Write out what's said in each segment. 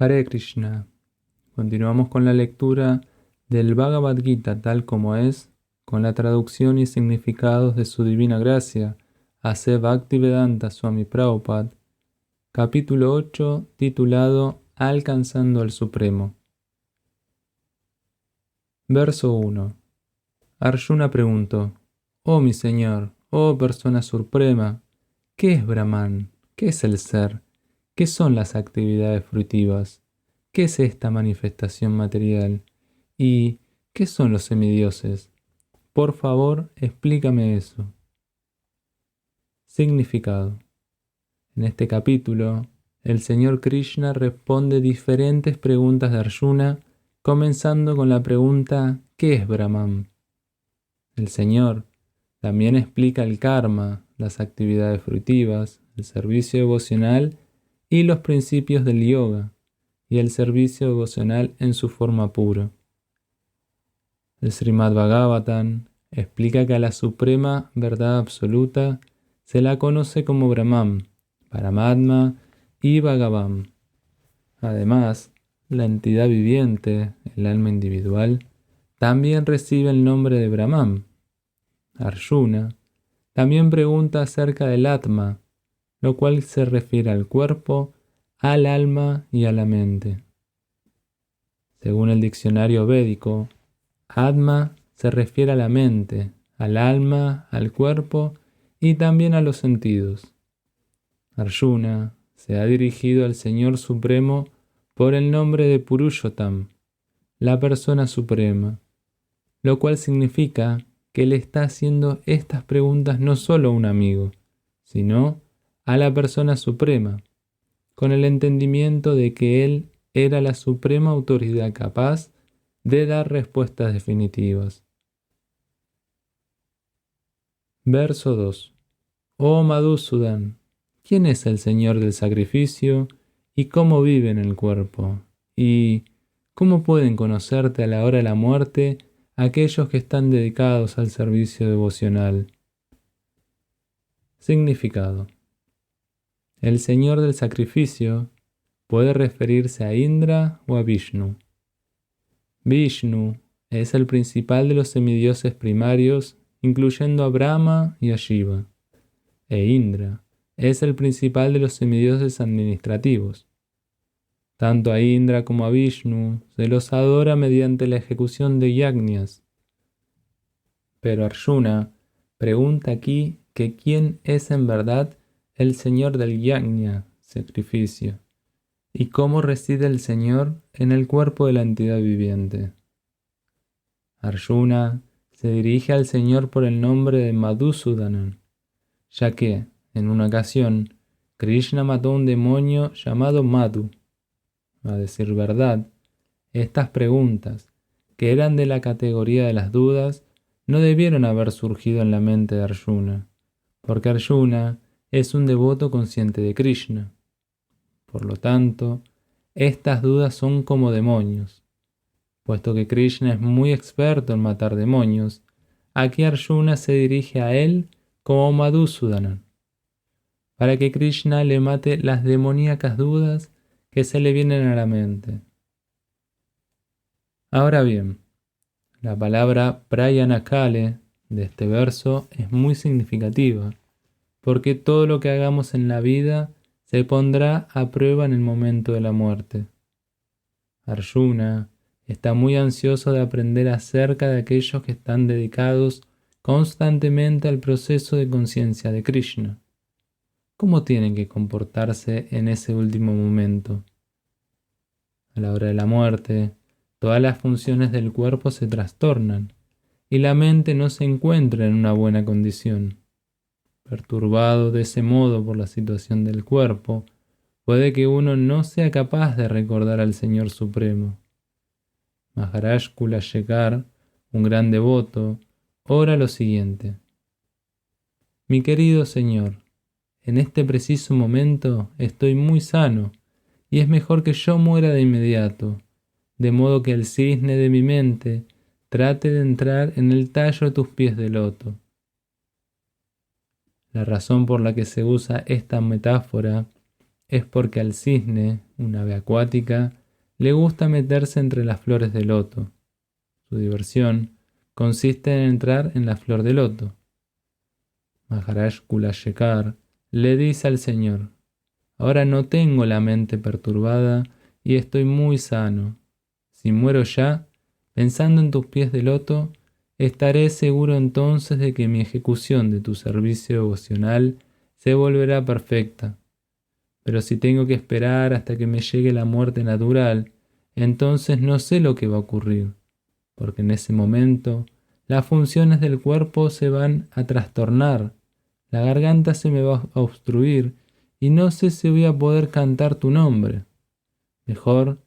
Hare Krishna. Continuamos con la lectura del Bhagavad Gita tal como es, con la traducción y significados de su divina gracia, A.C. Bhaktivedanta Swami Prabhupada, capítulo 8, titulado Alcanzando al Supremo. Verso 1. Arjuna preguntó: Oh mi Señor, oh persona suprema, ¿qué es Brahman? ¿Qué es el ser? ¿Qué son las actividades fruitivas? ¿Qué es esta manifestación material? ¿Y qué son los semidioses? Por favor, explícame eso. Significado. En este capítulo, el Señor Krishna responde diferentes preguntas de Arjuna, comenzando con la pregunta ¿qué es Brahman? El Señor también explica el karma, las actividades fruitivas, el servicio devocional y los principios del yoga y el servicio devocional en su forma pura. El Srimad Bhagavatam explica que a la suprema verdad absoluta se la conoce como Brahman, Paramatma y Bhagavan. Además, la entidad viviente, el alma individual, también recibe el nombre de Brahman. Arjuna también pregunta acerca del Atma, lo cual se refiere al cuerpo, al alma y a la mente. Según el diccionario védico, Atma se refiere a la mente, al alma, al cuerpo y también a los sentidos. Arjuna se ha dirigido al Señor Supremo por el nombre de Purushottam, la persona suprema, lo cual significa que le está haciendo estas preguntas no solo a un amigo, sino a la persona suprema, con el entendimiento de que él era la suprema autoridad capaz de dar respuestas definitivas. Verso 2. Oh Madhusudan, ¿quién es el Señor del sacrificio y cómo vive en el cuerpo? ¿Y cómo pueden conocerte a la hora de la muerte aquellos que están dedicados al servicio devocional? Significado. El Señor del sacrificio puede referirse a Indra o a Vishnu. Vishnu es el principal de los semidioses primarios, incluyendo a Brahma y a Shiva, e Indra es el principal de los semidioses administrativos. Tanto a Indra como a Vishnu se los adora mediante la ejecución de yajñas. Pero Arjuna pregunta aquí que quién es en verdad el Señor del yajña, sacrificio, y cómo reside el Señor en el cuerpo de la entidad viviente. Arjuna se dirige al Señor por el nombre de Madhusudanan, ya que, en una ocasión, Krishna mató a un demonio llamado Madhu. A decir verdad, estas preguntas, que eran de la categoría de las dudas, no debieron haber surgido en la mente de Arjuna, porque Arjuna es un devoto consciente de Krishna. Por lo tanto, estas dudas son como demonios. Puesto que Krishna es muy experto en matar demonios, aquí Arjuna se dirige a él como Madhusudana, para que Krishna le mate las demoníacas dudas que se le vienen a la mente. Ahora bien, la palabra prayanakale de este verso es muy significativa, porque todo lo que hagamos en la vida se pondrá a prueba en el momento de la muerte. Arjuna está muy ansioso de aprender acerca de aquellos que están dedicados constantemente al proceso de conciencia de Krishna. ¿Cómo tienen que comportarse en ese último momento? A la hora de la muerte, todas las funciones del cuerpo se trastornan y la mente no se encuentra en una buena condición. Perturbado de ese modo por la situación del cuerpo, puede que uno no sea capaz de recordar al Señor Supremo. Maharaj Kulashekar, un gran devoto, ora lo siguiente: Mi querido Señor, en este preciso momento estoy muy sano y es mejor que yo muera de inmediato, de modo que el cisne de mi mente trate de entrar en el tallo de tus pies de loto. La razón por la que se usa esta metáfora es porque al cisne, un ave acuática, le gusta meterse entre las flores de loto. Su diversión consiste en entrar en la flor de loto. Maharaj Kulashekar le dice al Señor: ahora no tengo la mente perturbada y estoy muy sano. Si muero ya, pensando en tus pies de loto, estaré seguro entonces de que mi ejecución de tu servicio devocional se volverá perfecta. Pero si tengo que esperar hasta que me llegue la muerte natural, entonces no sé lo que va a ocurrir, porque en ese momento las funciones del cuerpo se van a trastornar, la garganta se me va a obstruir y no sé si voy a poder cantar tu nombre. Mejor,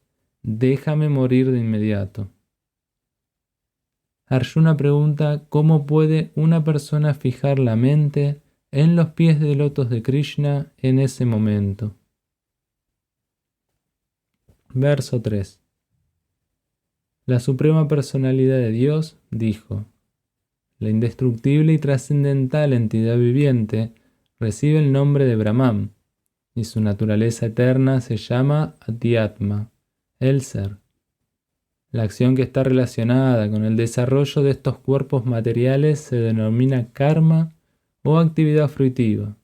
déjame morir de inmediato. Arjuna pregunta cómo puede una persona fijar la mente en los pies de lotos de Krishna en ese momento. Verso 3. La Suprema Personalidad de Dios dijo: la indestructible y trascendental entidad viviente recibe el nombre de Brahman, y su naturaleza eterna se llama Adhyatma, el ser. La acción que está relacionada con el desarrollo de estos cuerpos materiales se denomina karma o actividad fruitiva.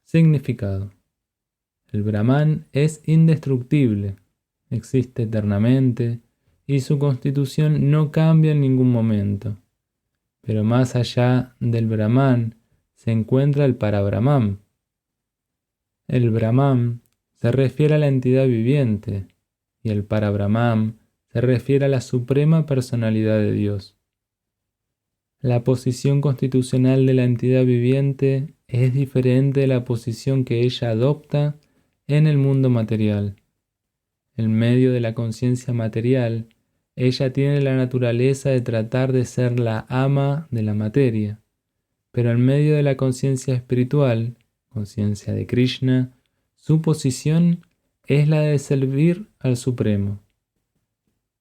Significado: el Brahman es indestructible, existe eternamente y su constitución no cambia en ningún momento. Pero más allá del Brahman se encuentra el Parabrahman. El Brahman se refiere a la entidad viviente y el Parabrahman se refiere a la Suprema Personalidad de Dios. La posición constitucional de la entidad viviente es diferente de la posición que ella adopta en el mundo material. En medio de la conciencia material, ella tiene la naturaleza de tratar de ser la ama de la materia, pero en medio de la conciencia espiritual, conciencia de Krishna, su posición es la de servir al Supremo.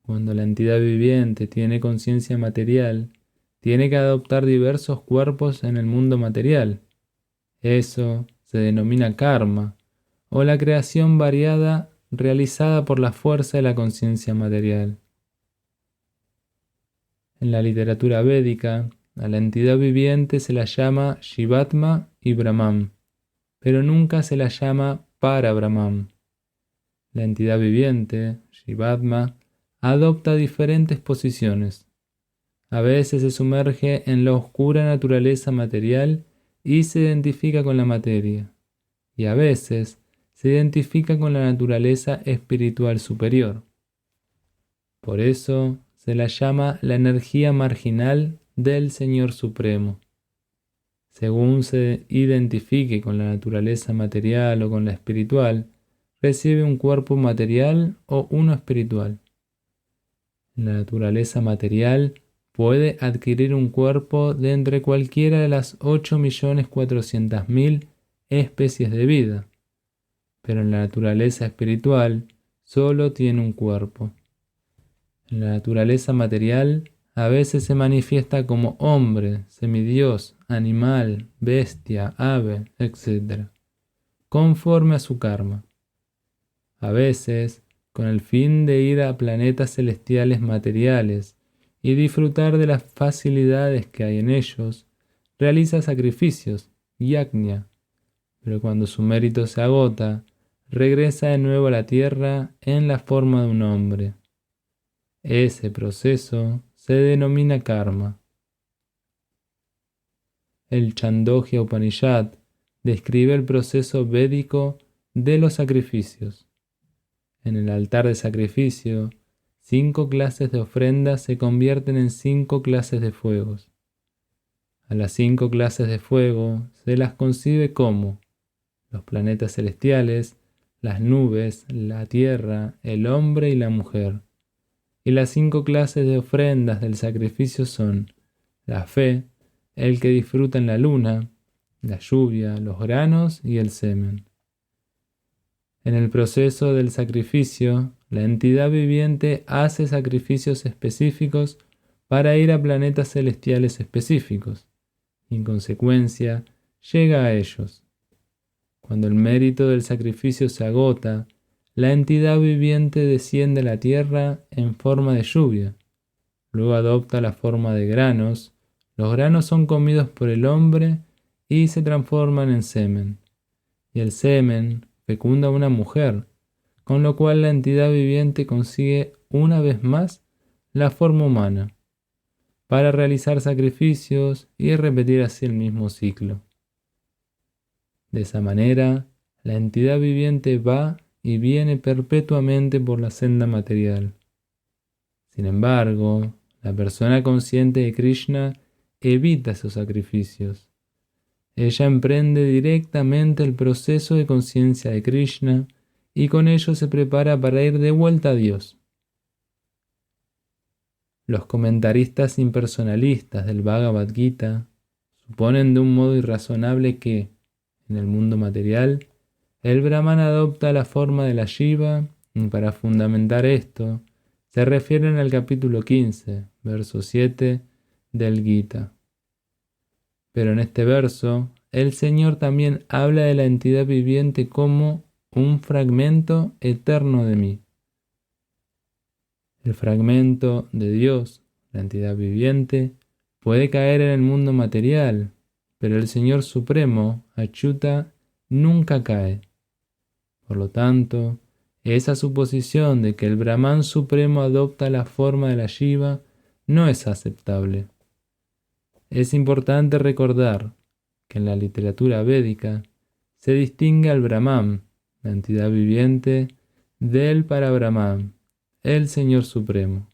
Cuando la entidad viviente tiene conciencia material, tiene que adoptar diversos cuerpos en el mundo material. Eso se denomina karma, o la creación variada realizada por la fuerza de la conciencia material. En la literatura védica, a la entidad viviente se la llama Shivatma y Brahman, pero nunca se la llama Parabrahman. La entidad viviente, Shivatma, adopta diferentes posiciones. A veces se sumerge en la oscura naturaleza material y se identifica con la materia, y a veces se identifica con la naturaleza espiritual superior. Por eso se la llama la energía marginal del Señor Supremo. Según se identifique con la naturaleza material o con la espiritual, recibe un cuerpo material o uno espiritual. La naturaleza material puede adquirir un cuerpo de entre cualquiera de las 8.400.000 especies de vida, pero en la naturaleza espiritual solo tiene un cuerpo. En la naturaleza material a veces se manifiesta como hombre, semidios, animal, bestia, ave, etc., conforme a su karma. A veces, con el fin de ir a planetas celestiales materiales y disfrutar de las facilidades que hay en ellos, realiza sacrificios, yajna, pero cuando su mérito se agota, regresa de nuevo a la tierra en la forma de un hombre. Ese proceso se denomina karma. El Chandogya Upanishad describe el proceso védico de los sacrificios. En el altar de sacrificio, 5 clases de ofrendas se convierten en 5 clases de fuegos. A las 5 clases de fuego se las concibe como los planetas celestiales, las nubes, la tierra, el hombre y la mujer. Y las 5 clases de ofrendas del sacrificio son la fe, el que disfruta en la luna, la lluvia, los granos y el semen. En el proceso del sacrificio, la entidad viviente hace sacrificios específicos para ir a planetas celestiales específicos. Y en consecuencia, llega a ellos. Cuando el mérito del sacrificio se agota, la entidad viviente desciende a la tierra en forma de lluvia. Luego adopta la forma de granos. Los granos son comidos por el hombre y se transforman en semen. Y el semen fecunda a una mujer, con lo cual la entidad viviente consigue una vez más la forma humana, para realizar sacrificios y repetir así el mismo ciclo. De esa manera, la entidad viviente va y viene perpetuamente por la senda material. Sin embargo, la persona consciente de Krishna evita esos sacrificios. Ella emprende directamente el proceso de conciencia de Krishna y con ello se prepara para ir de vuelta a Dios. Los comentaristas impersonalistas del Bhagavad Gita suponen de un modo irrazonable que, en el mundo material, el Brahman adopta la forma de la Shiva y para fundamentar esto, se refieren al capítulo 15, verso 7 del Gita. Pero en este verso, el Señor también habla de la entidad viviente como un fragmento eterno de mí. El fragmento de Dios, la entidad viviente, puede caer en el mundo material, pero el Señor Supremo, Achyuta, nunca cae. Por lo tanto, esa suposición de que el Brahman Supremo adopta la forma de la Shiva no es aceptable. Es importante recordar que en la literatura védica se distingue al Brahman, la entidad viviente, del Parabrahman, el Señor Supremo.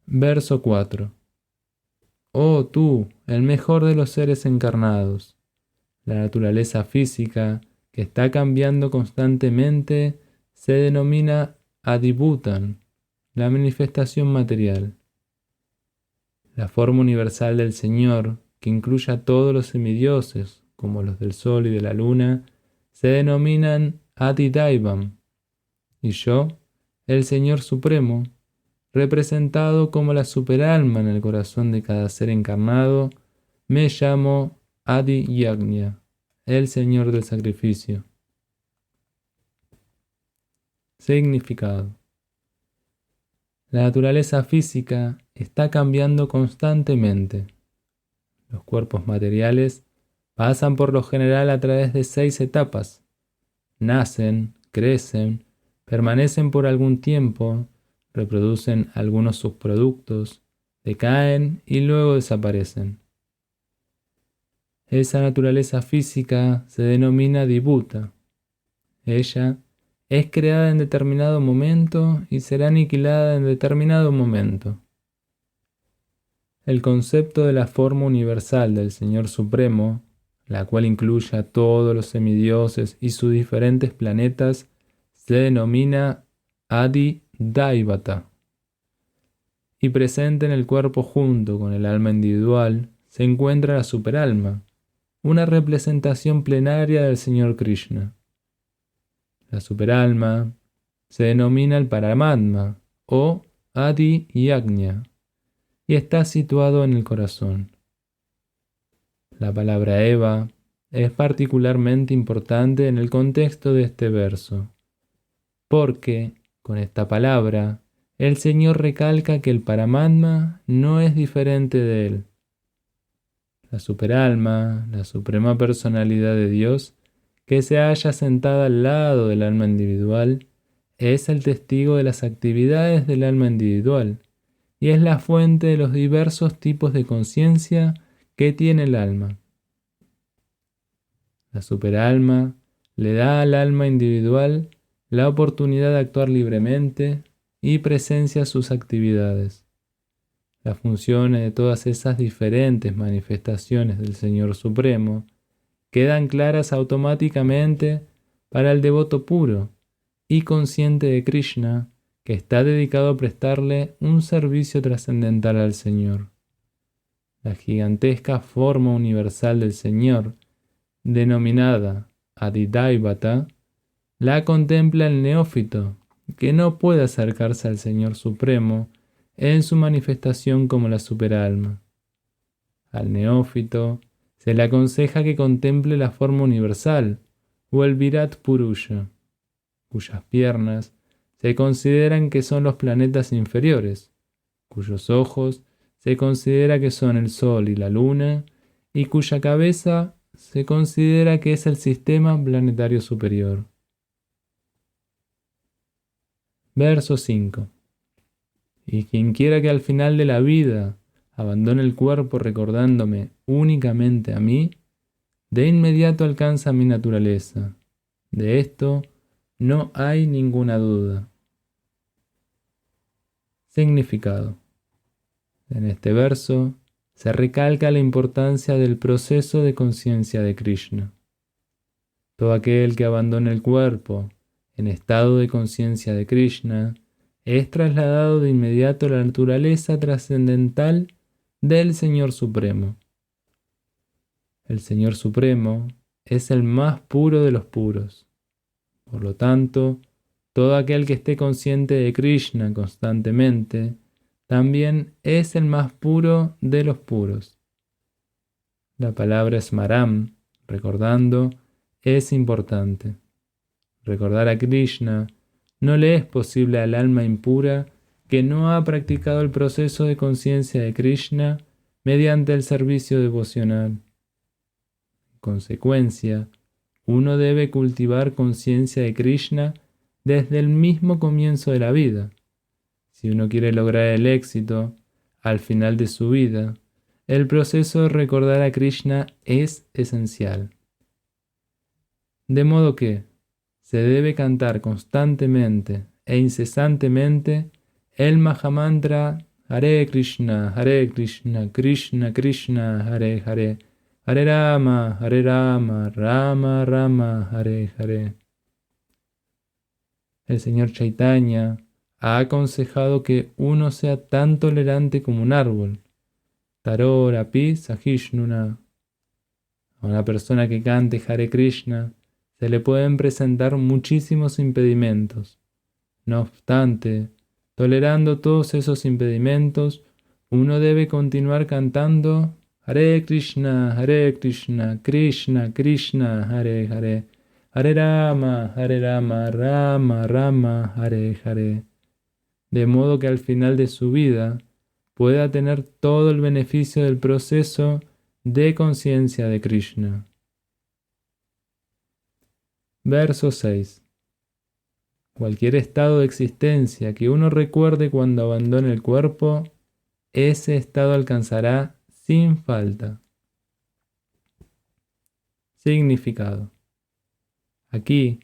Verso 4. Oh tú, el mejor de los seres encarnados, la naturaleza física que está cambiando constantemente se denomina Adibhutan, la manifestación material. La forma universal del Señor, que incluye a todos los semidioses, como los del Sol y de la Luna, se denominan Adidaivam, y yo, el Señor Supremo, representado como la superalma en el corazón de cada ser encarnado, me llamo Adi Yagna, el Señor del sacrificio. Significado. La naturaleza física está cambiando constantemente. Los cuerpos materiales pasan por lo general a través de 6 etapas. Nacen, crecen, permanecen por algún tiempo, reproducen algunos subproductos, decaen y luego desaparecen. Esa naturaleza física se denomina Dibhuta. Ella es creada en determinado momento y será aniquilada en determinado momento. El concepto de la forma universal del Señor Supremo, la cual incluye a todos los semidioses y sus diferentes planetas, se denomina Adi Daivata. Y presente en el cuerpo junto con el alma individual se encuentra la superalma, una representación plenaria del Señor Krishna. La superalma se denomina el Paramatma o Adi Yagna y está situado en el corazón. La palabra Eva es particularmente importante en el contexto de este verso, porque con esta palabra el Señor recalca que el Paramatma no es diferente de él. La superalma, la suprema personalidad de Dios, que se halla sentada al lado del alma individual, es el testigo de las actividades del alma individual y es la fuente de los diversos tipos de conciencia que tiene el alma. La superalma le da al alma individual la oportunidad de actuar libremente y presencia sus actividades. Las funciones de todas esas diferentes manifestaciones del Señor Supremo quedan claras automáticamente para el devoto puro y consciente de Krishna que está dedicado a prestarle un servicio trascendental al Señor. La gigantesca forma universal del Señor, denominada Adidaivata, la contempla el neófito, que no puede acercarse al Señor Supremo en su manifestación como la superalma. Al neófito Se le aconseja que contemple la forma universal, o el Virat Purusha, cuyas piernas se consideran que son los planetas inferiores, cuyos ojos se considera que son el Sol y la Luna, y cuya cabeza se considera que es el sistema planetario superior. Verso 5. Y quien quiera que al final de la vida abandone el cuerpo recordándome únicamente a mí, de inmediato alcanza mi naturaleza. De esto no hay ninguna duda. Significado. En este verso se recalca la importancia del proceso de conciencia de Krishna. Todo aquel que abandone el cuerpo en estado de conciencia de Krishna es trasladado de inmediato a la naturaleza trascendental del Señor Supremo. El Señor Supremo es el más puro de los puros. Por lo tanto, todo aquel que esté consciente de Krishna constantemente también es el más puro de los puros. La palabra smaram, recordando, es importante. Recordar a Krishna no le es posible al alma impura que no ha practicado el proceso de conciencia de Krishna mediante el servicio devocional. En consecuencia, uno debe cultivar conciencia de Krishna desde el mismo comienzo de la vida. Si uno quiere lograr el éxito al final de su vida, el proceso de recordar a Krishna es esencial. De modo que se debe cantar constantemente e incesantemente el Mahamantra Hare Krishna, Krishna Krishna, Hare Hare, Hare Rama, Rama Rama, Hare Hare. El Señor Chaitanya ha aconsejado que uno sea tan tolerante como un árbol. Taror api sahishnuna. A una persona que cante Hare Krishna se le pueden presentar muchísimos impedimentos. No obstante, tolerando todos esos impedimentos, uno debe continuar cantando Hare Krishna, Krishna Krishna, Hare Hare, Hare Rama, Rama Rama, Hare Hare, de modo que al final de su vida pueda tener todo el beneficio del proceso de conciencia de Krishna. Verso 6. Cualquier estado de existencia que uno recuerde cuando abandone el cuerpo, ese estado alcanzará sin falta. Significado. Aquí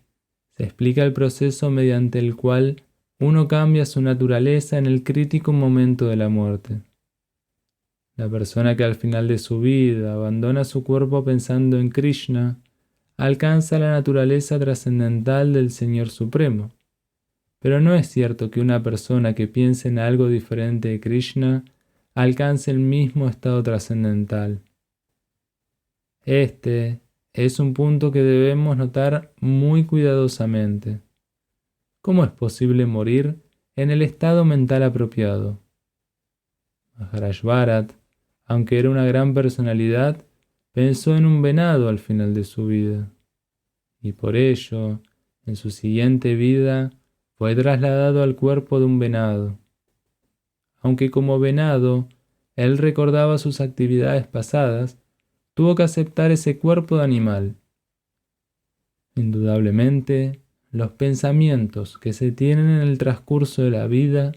se explica el proceso mediante el cual uno cambia su naturaleza en el crítico momento de la muerte. La persona que al final de su vida abandona su cuerpo pensando en Krishna, alcanza la naturaleza trascendental del Señor Supremo. Pero no es cierto que una persona que piense en algo diferente de Krishna alcance el mismo estado trascendental. Este es un punto que debemos notar muy cuidadosamente. ¿Cómo es posible morir en el estado mental apropiado? Maharaj Bharat, aunque era una gran personalidad, pensó en un venado al final de su vida. Y por ello, en su siguiente vida, fue trasladado al cuerpo de un venado. Aunque como venado, él recordaba sus actividades pasadas, tuvo que aceptar ese cuerpo de animal. Indudablemente, los pensamientos que se tienen en el transcurso de la vida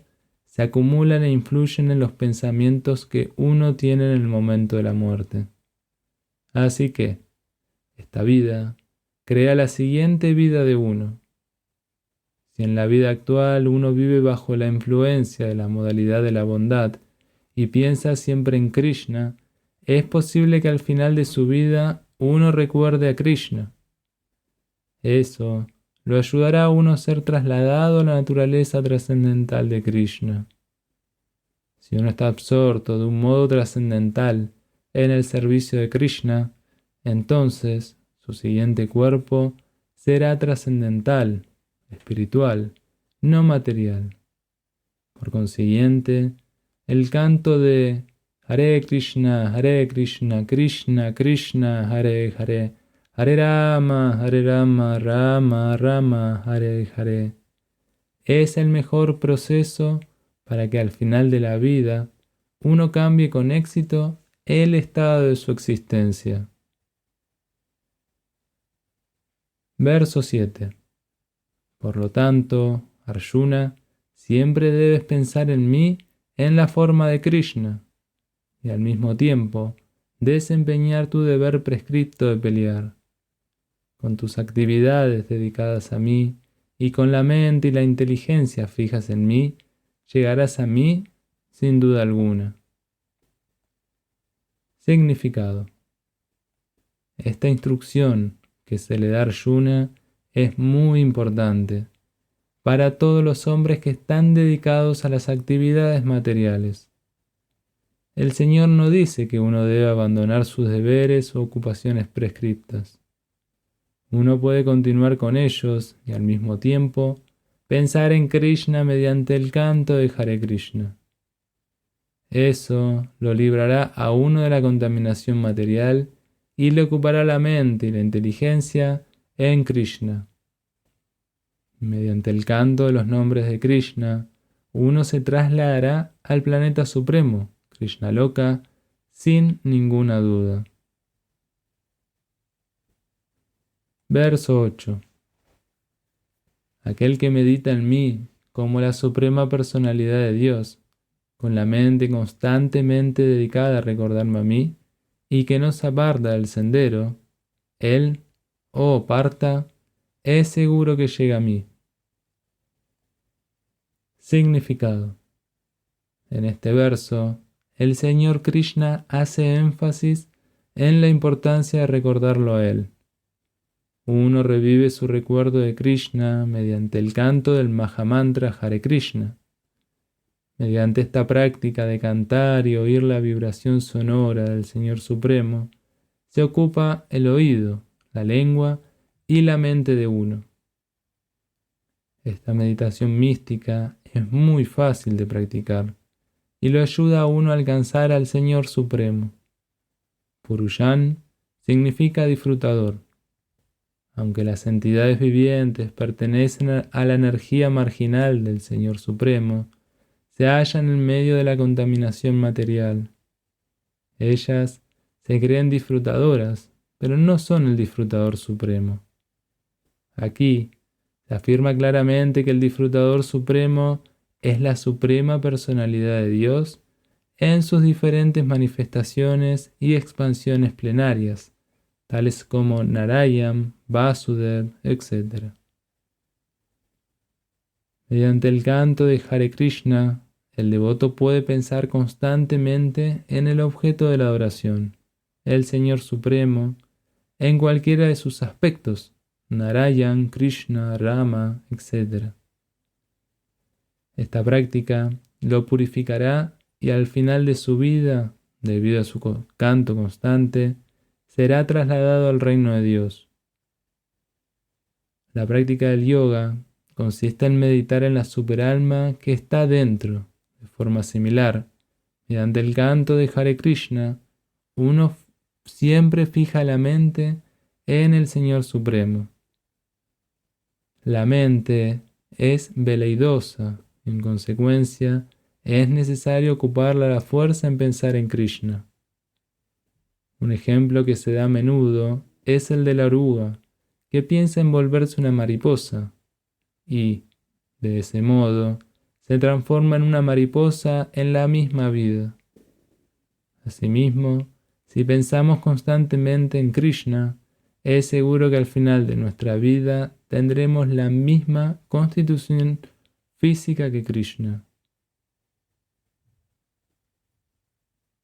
se acumulan e influyen en los pensamientos que uno tiene en el momento de la muerte. Así que, esta vida crea la siguiente vida de uno. Si en la vida actual uno vive bajo la influencia de la modalidad de la bondad y piensa siempre en Krishna, es posible que al final de su vida uno recuerde a Krishna. Eso lo ayudará a uno a ser trasladado a la naturaleza trascendental de Krishna. Si uno está absorto de un modo trascendental en el servicio de Krishna, entonces su siguiente cuerpo será trascendental, espiritual, no material. Por consiguiente, el canto de Hare Krishna, Krishna Krishna, Hare Hare, Hare Rama, Rama Rama, Hare Hare. Es el mejor proceso para que al final de la vida uno cambie con éxito el estado de su existencia. Verso 7. Por lo tanto, Arjuna, siempre debes pensar en mí en la forma de Krishna y al mismo tiempo desempeñar tu deber prescripto de pelear. Con tus actividades dedicadas a mí y con la mente y la inteligencia fijas en mí, llegarás a mí sin duda alguna. Significado. Esta instrucción que se le da a Arjuna es muy importante para todos los hombres que están dedicados a las actividades materiales. El Señor no dice que uno debe abandonar sus deberes o ocupaciones prescriptas. Uno puede continuar con ellos y al mismo tiempo pensar en Krishna mediante el canto de Hare Krishna. Eso lo librará a uno de la contaminación material y le ocupará la mente y la inteligencia en Krishna. Mediante el canto de los nombres de Krishna, uno se trasladará al planeta supremo, Krishnaloka, sin ninguna duda. Verso 8. Aquel que medita en mí como la suprema personalidad de Dios, con la mente constantemente dedicada a recordarme a mí, y que no se aparta del sendero, él, oh Partha, es seguro que llega a mí. Significado. En este verso, el Señor Krishna hace énfasis en la importancia de recordarlo a Él. Uno revive su recuerdo de Krishna mediante el canto del Mahamantra Hare Krishna. Mediante esta práctica de cantar y oír la vibración sonora del Señor Supremo, se ocupa el oído, la lengua y la mente de uno. Esta meditación mística es muy fácil de practicar y lo ayuda a uno a alcanzar al Señor Supremo. Purushan significa disfrutador. Aunque las entidades vivientes pertenecen a la energía marginal del Señor Supremo, se hallan en medio de la contaminación material. Ellas se creen disfrutadoras, pero no son el disfrutador supremo. Aquí se afirma claramente que el disfrutador supremo es la suprema personalidad de Dios en sus diferentes manifestaciones y expansiones plenarias, tales como Narayana, Vasudeva, etc. Mediante el canto de Hare Krishna, el devoto puede pensar constantemente en el objeto de la adoración, el Señor Supremo, en cualquiera de sus aspectos, Narayana, Krishna, Rama, etc. Esta práctica lo purificará y al final de su vida, debido a su canto constante, será trasladado al reino de Dios. La práctica del yoga consiste en meditar en la superalma que está dentro. De forma similar, mediante el canto de Hare Krishna, uno siempre fija la mente en el Señor Supremo. La mente es veleidosa, en consecuencia, es necesario ocuparla a la fuerza en pensar en Krishna. Un ejemplo que se da a menudo es el de la oruga, que piensa en volverse una mariposa y, de ese modo, se transforma en una mariposa en la misma vida. Asimismo, si pensamos constantemente en Krishna, es seguro que al final de nuestra vida tendremos la misma constitución física que Krishna.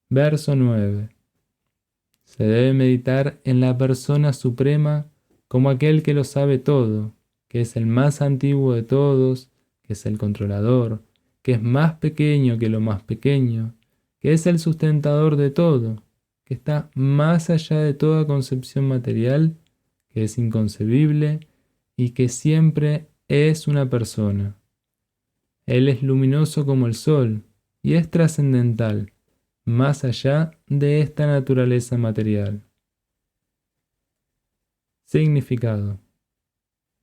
Verso 9. Se debe meditar en la persona suprema como aquel que lo sabe todo, que es el más antiguo de todos, que es el controlador, que es más pequeño que lo más pequeño, que es el sustentador de todo, que está más allá de toda concepción material, que es inconcebible y que siempre es una persona. Él es luminoso como el sol y es trascendental, más allá de esta naturaleza material. Significado.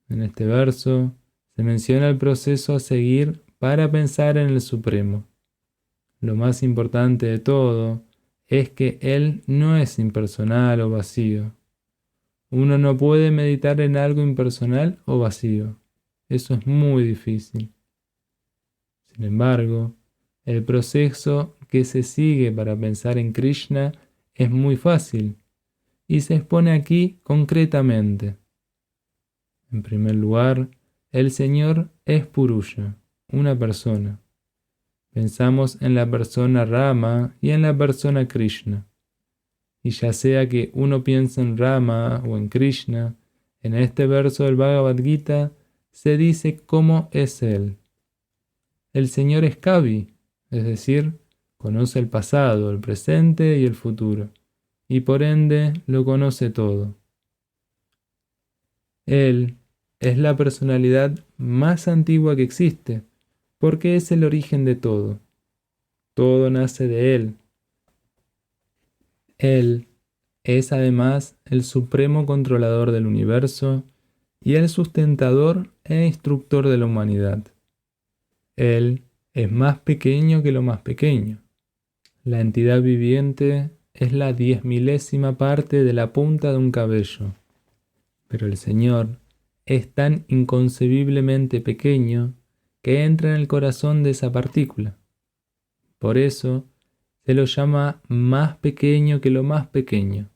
En este verso se menciona el proceso a seguir para pensar en el Supremo. Lo más importante de todo es que Él no es impersonal o vacío. Uno no puede meditar en algo impersonal o vacío. Eso es muy difícil. Sin embargo, el proceso que se sigue para pensar en Krishna es muy fácil y se expone aquí concretamente. En primer lugar, el Señor es Purusha, una persona. Pensamos en la persona Rama y en la persona Krishna. Y ya sea que uno piense en Rama o en Krishna, en este verso del Bhagavad Gita se dice cómo es Él. El Señor es Kavi, es decir, conoce el pasado, el presente y el futuro, y por ende lo conoce todo. Él es la personalidad más antigua que existe, porque es el origen de todo. Todo nace de Él. Él es además el supremo controlador del universo y el sustentador e instructor de la humanidad. Él es más pequeño que lo más pequeño. La entidad viviente es la 10.000ª parte de la punta de un cabello, pero el Señor es tan inconcebiblemente pequeño que entra en el corazón de esa partícula. Por eso se lo llama más pequeño que lo más pequeño.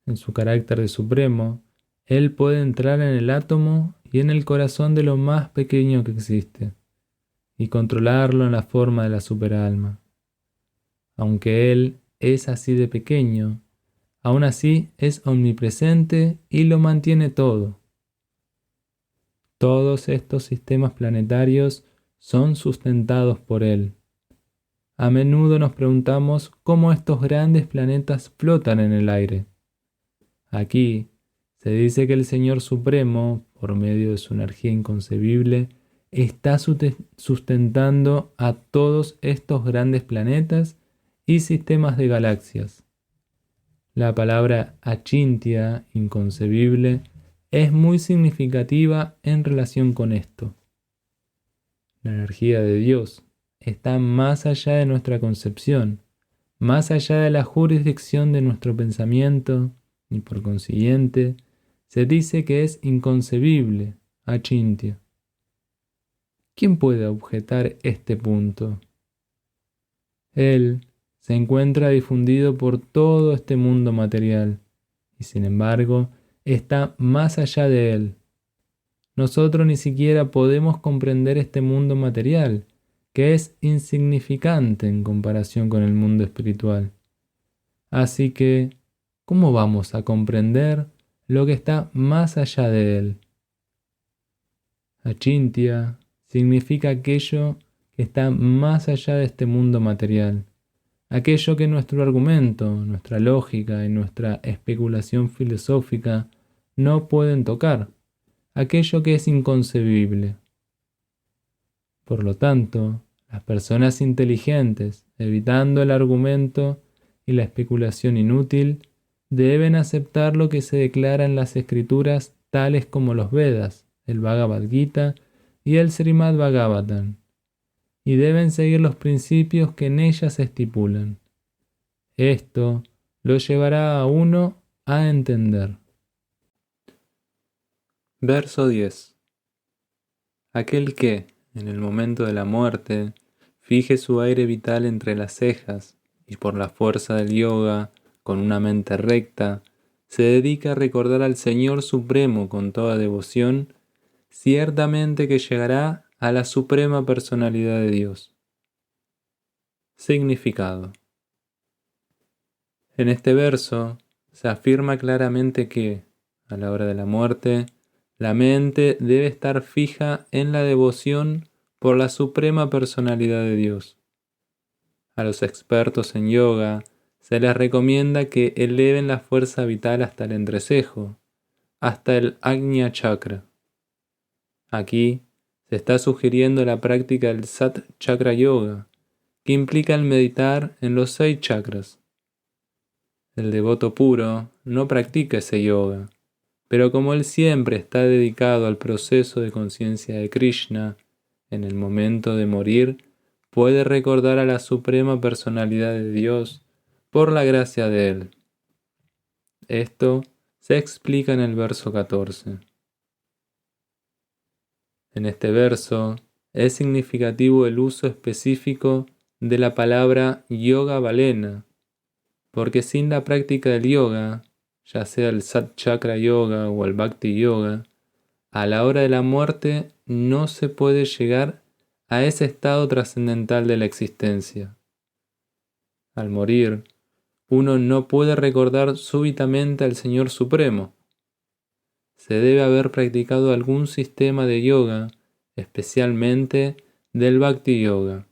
En su carácter de supremo, Él puede entrar en el átomo y en el corazón de lo más pequeño que existe, y controlarlo en la forma de la superalma. Aunque Él es así de pequeño, aún así es omnipresente y lo mantiene todo. Todos estos sistemas planetarios son sustentados por Él. A menudo nos preguntamos cómo estos grandes planetas flotan en el aire. Aquí se dice que el Señor Supremo, por medio de su energía inconcebible, está sustentando a todos estos grandes planetas y sistemas de galaxias. La palabra achintya, inconcebible, es muy significativa en relación con esto. La energía de Dios está más allá de nuestra concepción, más allá de la jurisdicción de nuestro pensamiento, y por consiguiente, se dice que es inconcebible, achintya. ¿Quién puede objetar este punto? Él se encuentra difundido por todo este mundo material, y sin embargo, está más allá de él. Nosotros ni siquiera podemos comprender este mundo material, que es insignificante en comparación con el mundo espiritual. Así que, ¿cómo vamos a comprender lo que está más allá de él? Achintya significa aquello que está más allá de este mundo material, aquello que nuestro argumento, nuestra lógica y nuestra especulación filosófica no pueden tocar, aquello que es inconcebible. Por lo tanto, las personas inteligentes, evitando el argumento y la especulación inútil, deben aceptar lo que se declara en las escrituras tales como los Vedas, el Bhagavad Gita y el Srimad Bhagavatam, y deben seguir los principios que en ellas se estipulan. Esto lo llevará a uno a entender. Verso 10. Aquel que, en el momento de la muerte, fije su aire vital entre las cejas y por la fuerza del yoga, con una mente recta, se dedica a recordar al Señor Supremo con toda devoción, ciertamente que llegará a la suprema personalidad de Dios. Significado. En este verso se afirma claramente que, a la hora de la muerte, la mente debe estar fija en la devoción por la suprema personalidad de Dios. A los expertos en yoga se les recomienda que eleven la fuerza vital hasta el entrecejo, hasta el Ajna Chakra. Aquí se está sugiriendo la práctica del Sat Chakra Yoga, que implica el meditar en los 6 chakras. El devoto puro no practica ese yoga, pero como él siempre está dedicado al proceso de conciencia de Krishna, en el momento de morir, puede recordar a la suprema personalidad de Dios por la gracia de él. Esto se explica en el verso 14. En este verso es significativo el uso específico de la palabra yoga balena, porque sin la práctica del yoga, ya sea el Sat Chakra Yoga o el Bhakti Yoga, a la hora de la muerte no se puede llegar a ese estado trascendental de la existencia. Al morir, uno no puede recordar súbitamente al Señor Supremo. Se debe haber practicado algún sistema de yoga, especialmente del Bhakti Yoga.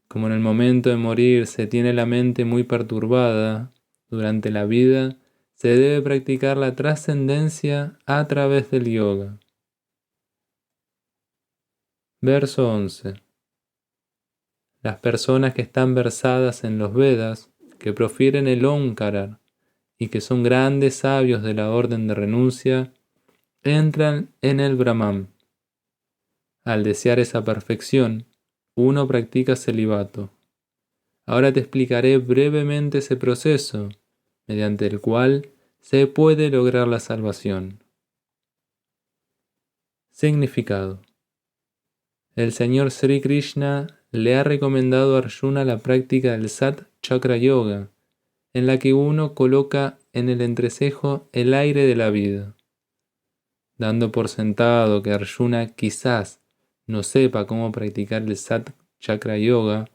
Como en el momento de morir se tiene la mente muy perturbada, durante la vida se debe practicar la trascendencia a través del yoga. Verso 11. Las personas que están versadas en los Vedas, que profieren el Omkara y que son grandes sabios de la orden de renuncia, entran en el Brahman. Al desear esa perfección, uno practica celibato. Ahora te explicaré brevemente ese proceso, mediante el cual se puede lograr la salvación. Significado. El Señor Sri Krishna le ha recomendado a Arjuna la práctica del Sat Chakra Yoga, en la que uno coloca en el entrecejo el aire de la vida. Dando por sentado que Arjuna quizás no sepa cómo practicar el Sat Chakra Yoga,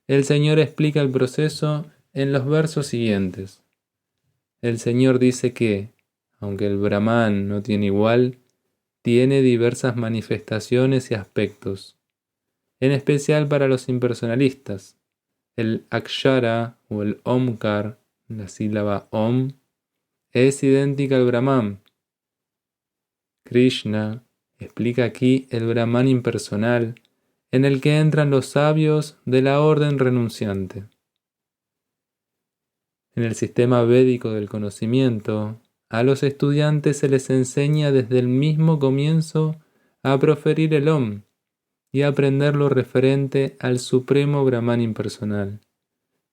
el Señor explica el proceso en los versos siguientes. El Señor dice que, aunque el Brahman no tiene igual, tiene diversas manifestaciones y aspectos, en especial para los impersonalistas. El Akshara o el Omkar, la sílaba Om, es idéntica al Brahman. Krishna explica aquí el Brahman impersonal, en el que entran los sabios de la orden renunciante. En el sistema védico del conocimiento, a los estudiantes se les enseña desde el mismo comienzo a proferir el Om y a aprender lo referente al supremo Brahman impersonal,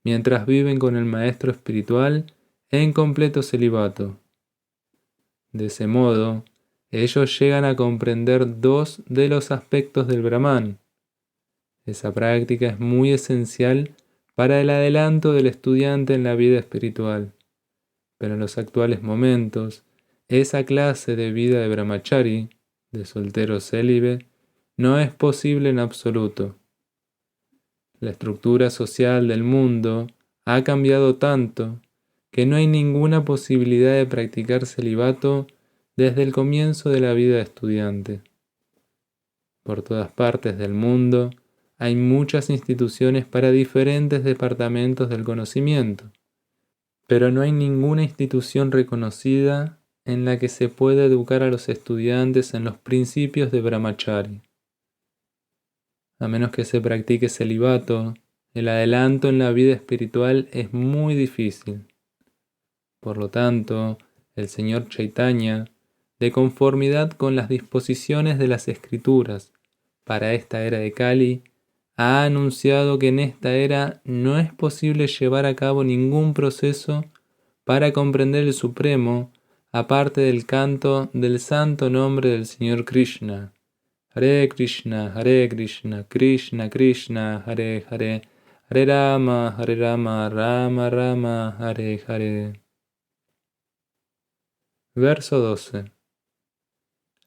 mientras viven con el maestro espiritual en completo celibato. De ese modo, ellos llegan a comprender 2 de los aspectos del Brahman. Esa práctica es muy esencial para el adelanto del estudiante en la vida espiritual, pero en los actuales momentos, esa clase de vida de brahmachari, de soltero célibe, no es posible en absoluto. La estructura social del mundo ha cambiado tanto que no hay ninguna posibilidad de practicar celibato desde el comienzo de la vida de estudiante. Por todas partes del mundo hay muchas instituciones para diferentes departamentos del conocimiento, pero no hay ninguna institución reconocida en la que se pueda educar a los estudiantes en los principios de brahmachari. A menos que se practique celibato, el adelanto en la vida espiritual es muy difícil. Por lo tanto, el Señor Chaitanya, de conformidad con las disposiciones de las Escrituras para esta era de Kali, ha anunciado que en esta era no es posible llevar a cabo ningún proceso para comprender el Supremo, aparte del canto del santo nombre del Señor Krishna. Hare Krishna, Krishna Krishna, Hare Hare, Hare Rama, Rama Rama, Hare Hare. Verso 12.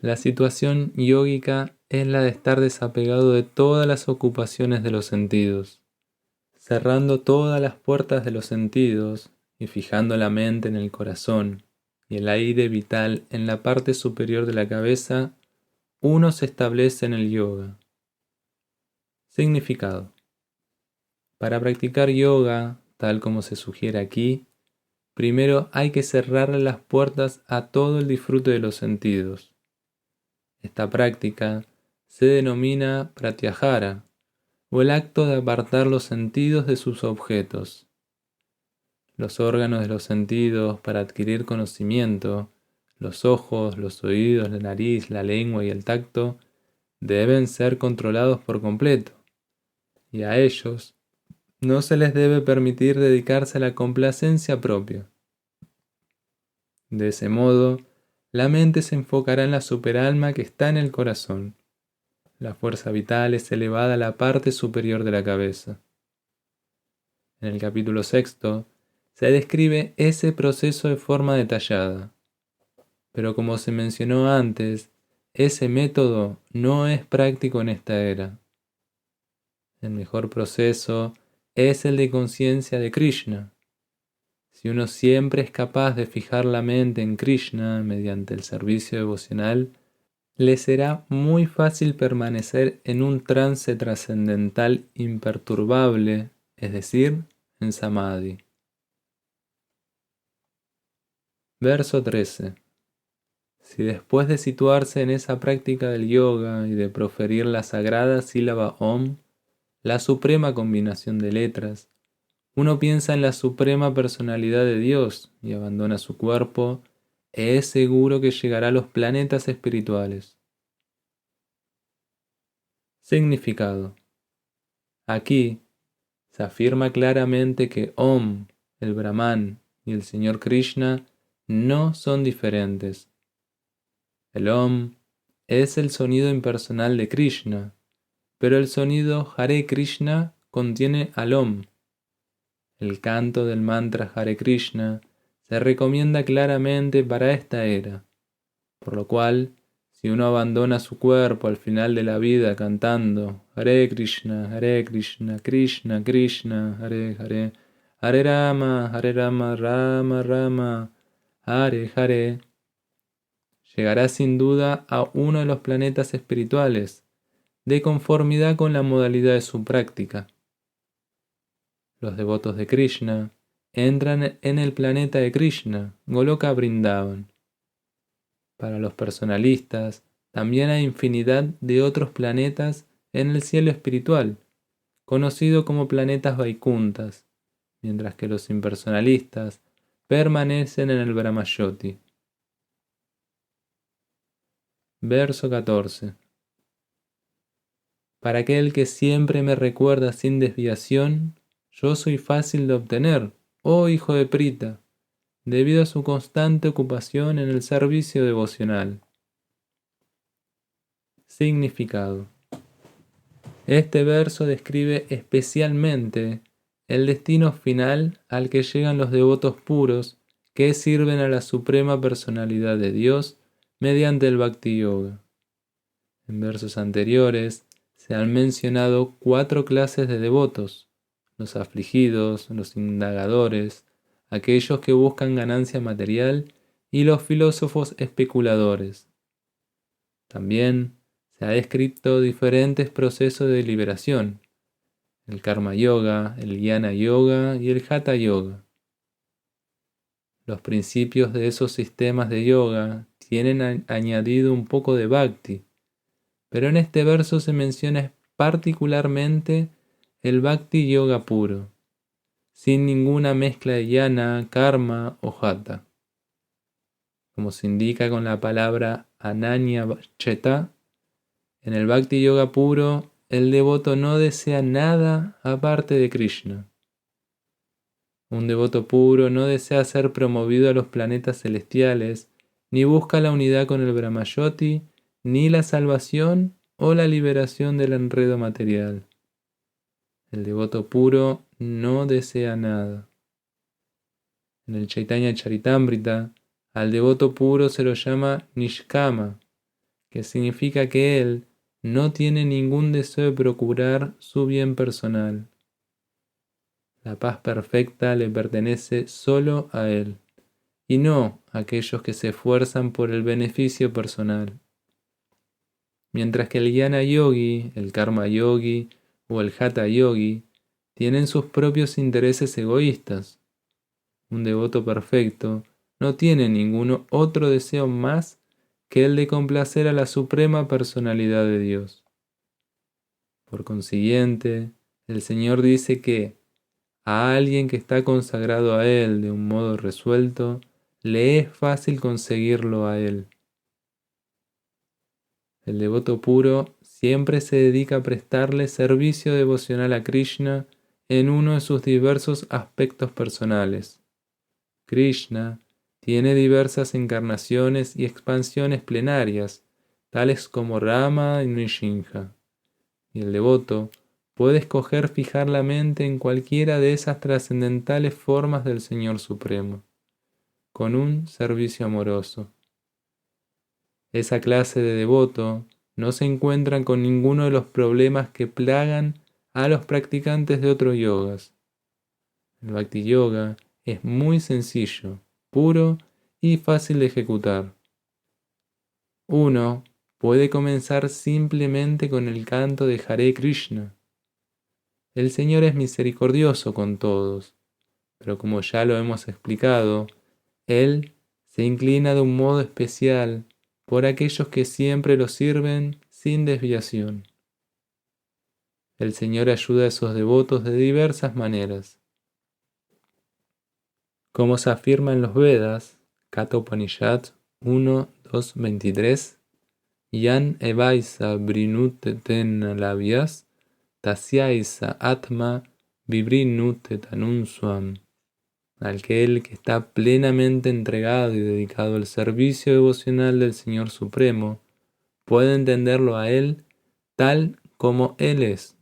La situación yógica es la de estar desapegado de todas las ocupaciones de los sentidos, cerrando todas las puertas de los sentidos y fijando la mente en el corazón y el aire vital en la parte superior de la cabeza. Uno se establece en el yoga. Significado. Para practicar yoga, tal como se sugiere aquí, primero hay que cerrar las puertas a todo el disfrute de los sentidos. Esta práctica se denomina pratyahara o el acto de apartar los sentidos de sus objetos. Los órganos de los sentidos para adquirir conocimiento, los ojos, los oídos, la nariz, la lengua y el tacto, deben ser controlados por completo, y a ellos no se les debe permitir dedicarse a la complacencia propia. De ese modo, la mente se enfocará en la superalma que está en el corazón. La fuerza vital es elevada a la parte superior de la cabeza. En el capítulo 6 se describe ese proceso de forma detallada. Pero como se mencionó antes, ese método no es práctico en esta era. El mejor proceso es el de conciencia de Krishna. Si uno siempre es capaz de fijar la mente en Krishna mediante el servicio devocional, le será muy fácil permanecer en un trance trascendental imperturbable, es decir, en Samadhi. Verso 13. Si después de situarse en esa práctica del yoga y de proferir la sagrada sílaba Om, la suprema combinación de letras, uno piensa en la suprema personalidad de Dios y abandona su cuerpo, es seguro que llegará a los planetas espirituales. Significado. Aquí se afirma claramente que Om, el Brahman y el Señor Krishna no son diferentes. El Om es el sonido impersonal de Krishna, pero el sonido Hare Krishna contiene al Om. El canto del mantra Hare Krishna se recomienda claramente para esta era, por lo cual, si uno abandona su cuerpo al final de la vida cantando Hare Krishna, Krishna Krishna, Hare Hare, Hare Rama, Rama Rama, Hare Hare, llegará sin duda a uno de los planetas espirituales, de conformidad con la modalidad de su práctica. Los devotos de Krishna entran en el planeta de Krishna, Goloka Vrindavan. Para los personalistas, también hay infinidad de otros planetas en el cielo espiritual, conocido como planetas Vaikunthas, mientras que los impersonalistas permanecen en el Brahmayoti. Verso 14. Para aquel que siempre me recuerda sin desviación, yo soy fácil de obtener, oh hijo de Prita, debido a su constante ocupación en el servicio devocional. Significado. Este verso describe especialmente el destino final al que llegan los devotos puros que sirven a la suprema personalidad de Dios mediante el Bhakti Yoga. En versos anteriores se han mencionado 4 clases de devotos: los afligidos, los indagadores, aquellos que buscan ganancia material y los filósofos especuladores. También se ha descrito diferentes procesos de liberación: el Karma Yoga, el Jnana Yoga y el Hatha Yoga. Los principios de esos sistemas de yoga tienen añadido un poco de Bhakti, pero en este verso se menciona particularmente el Bhakti Yoga puro, sin ninguna mezcla de Jnana, Karma o Hatha. Como se indica con la palabra Ananya Cheta, en el Bhakti Yoga puro, el devoto no desea nada aparte de Krishna. Un devoto puro no desea ser promovido a los planetas celestiales, ni busca la unidad con el Brahmayoti, ni la salvación o la liberación del enredo material. El devoto puro no desea nada. En el Chaitanya Charitamrita, al devoto puro se lo llama Nishkama, que significa que él no tiene ningún deseo de procurar su bien personal. La paz perfecta le pertenece solo a él, y no a aquellos que se esfuerzan por el beneficio personal. Mientras que el Jnana Yogi, el Karma Yogi o el Hatha Yogi tienen sus propios intereses egoístas. Un devoto perfecto no tiene ningún otro deseo más que el de complacer a la suprema personalidad de Dios. Por consiguiente, el Señor dice que a alguien que está consagrado a Él de un modo resuelto, le es fácil conseguirlo a Él. El devoto puro siempre se dedica a prestarle servicio devocional a Krishna en uno de sus diversos aspectos personales. Krishna tiene diversas encarnaciones y expansiones plenarias, tales como Rama y Nrsimha, y el devoto puede escoger fijar la mente en cualquiera de esas trascendentales formas del Señor Supremo, con un servicio amoroso. Esa clase de devoto no se encuentra con ninguno de los problemas que plagan a los practicantes de otros yogas. El Bhakti Yoga es muy sencillo, puro y fácil de ejecutar. Uno puede comenzar simplemente con el canto de Hare Krishna. El Señor es misericordioso con todos, pero como ya lo hemos explicado, Él se inclina de un modo especial por aquellos que siempre lo sirven sin desviación. El Señor ayuda a esos devotos de diversas maneras. Como se afirma en los Vedas, Katha Upanishad 1, 2, 23, Yan evaisa brinute ten labias, tasyaisa atma vibrinute tanunsuam. Aquel que está plenamente entregado y dedicado al servicio devocional del Señor Supremo, puede entenderlo a Él tal como Él es.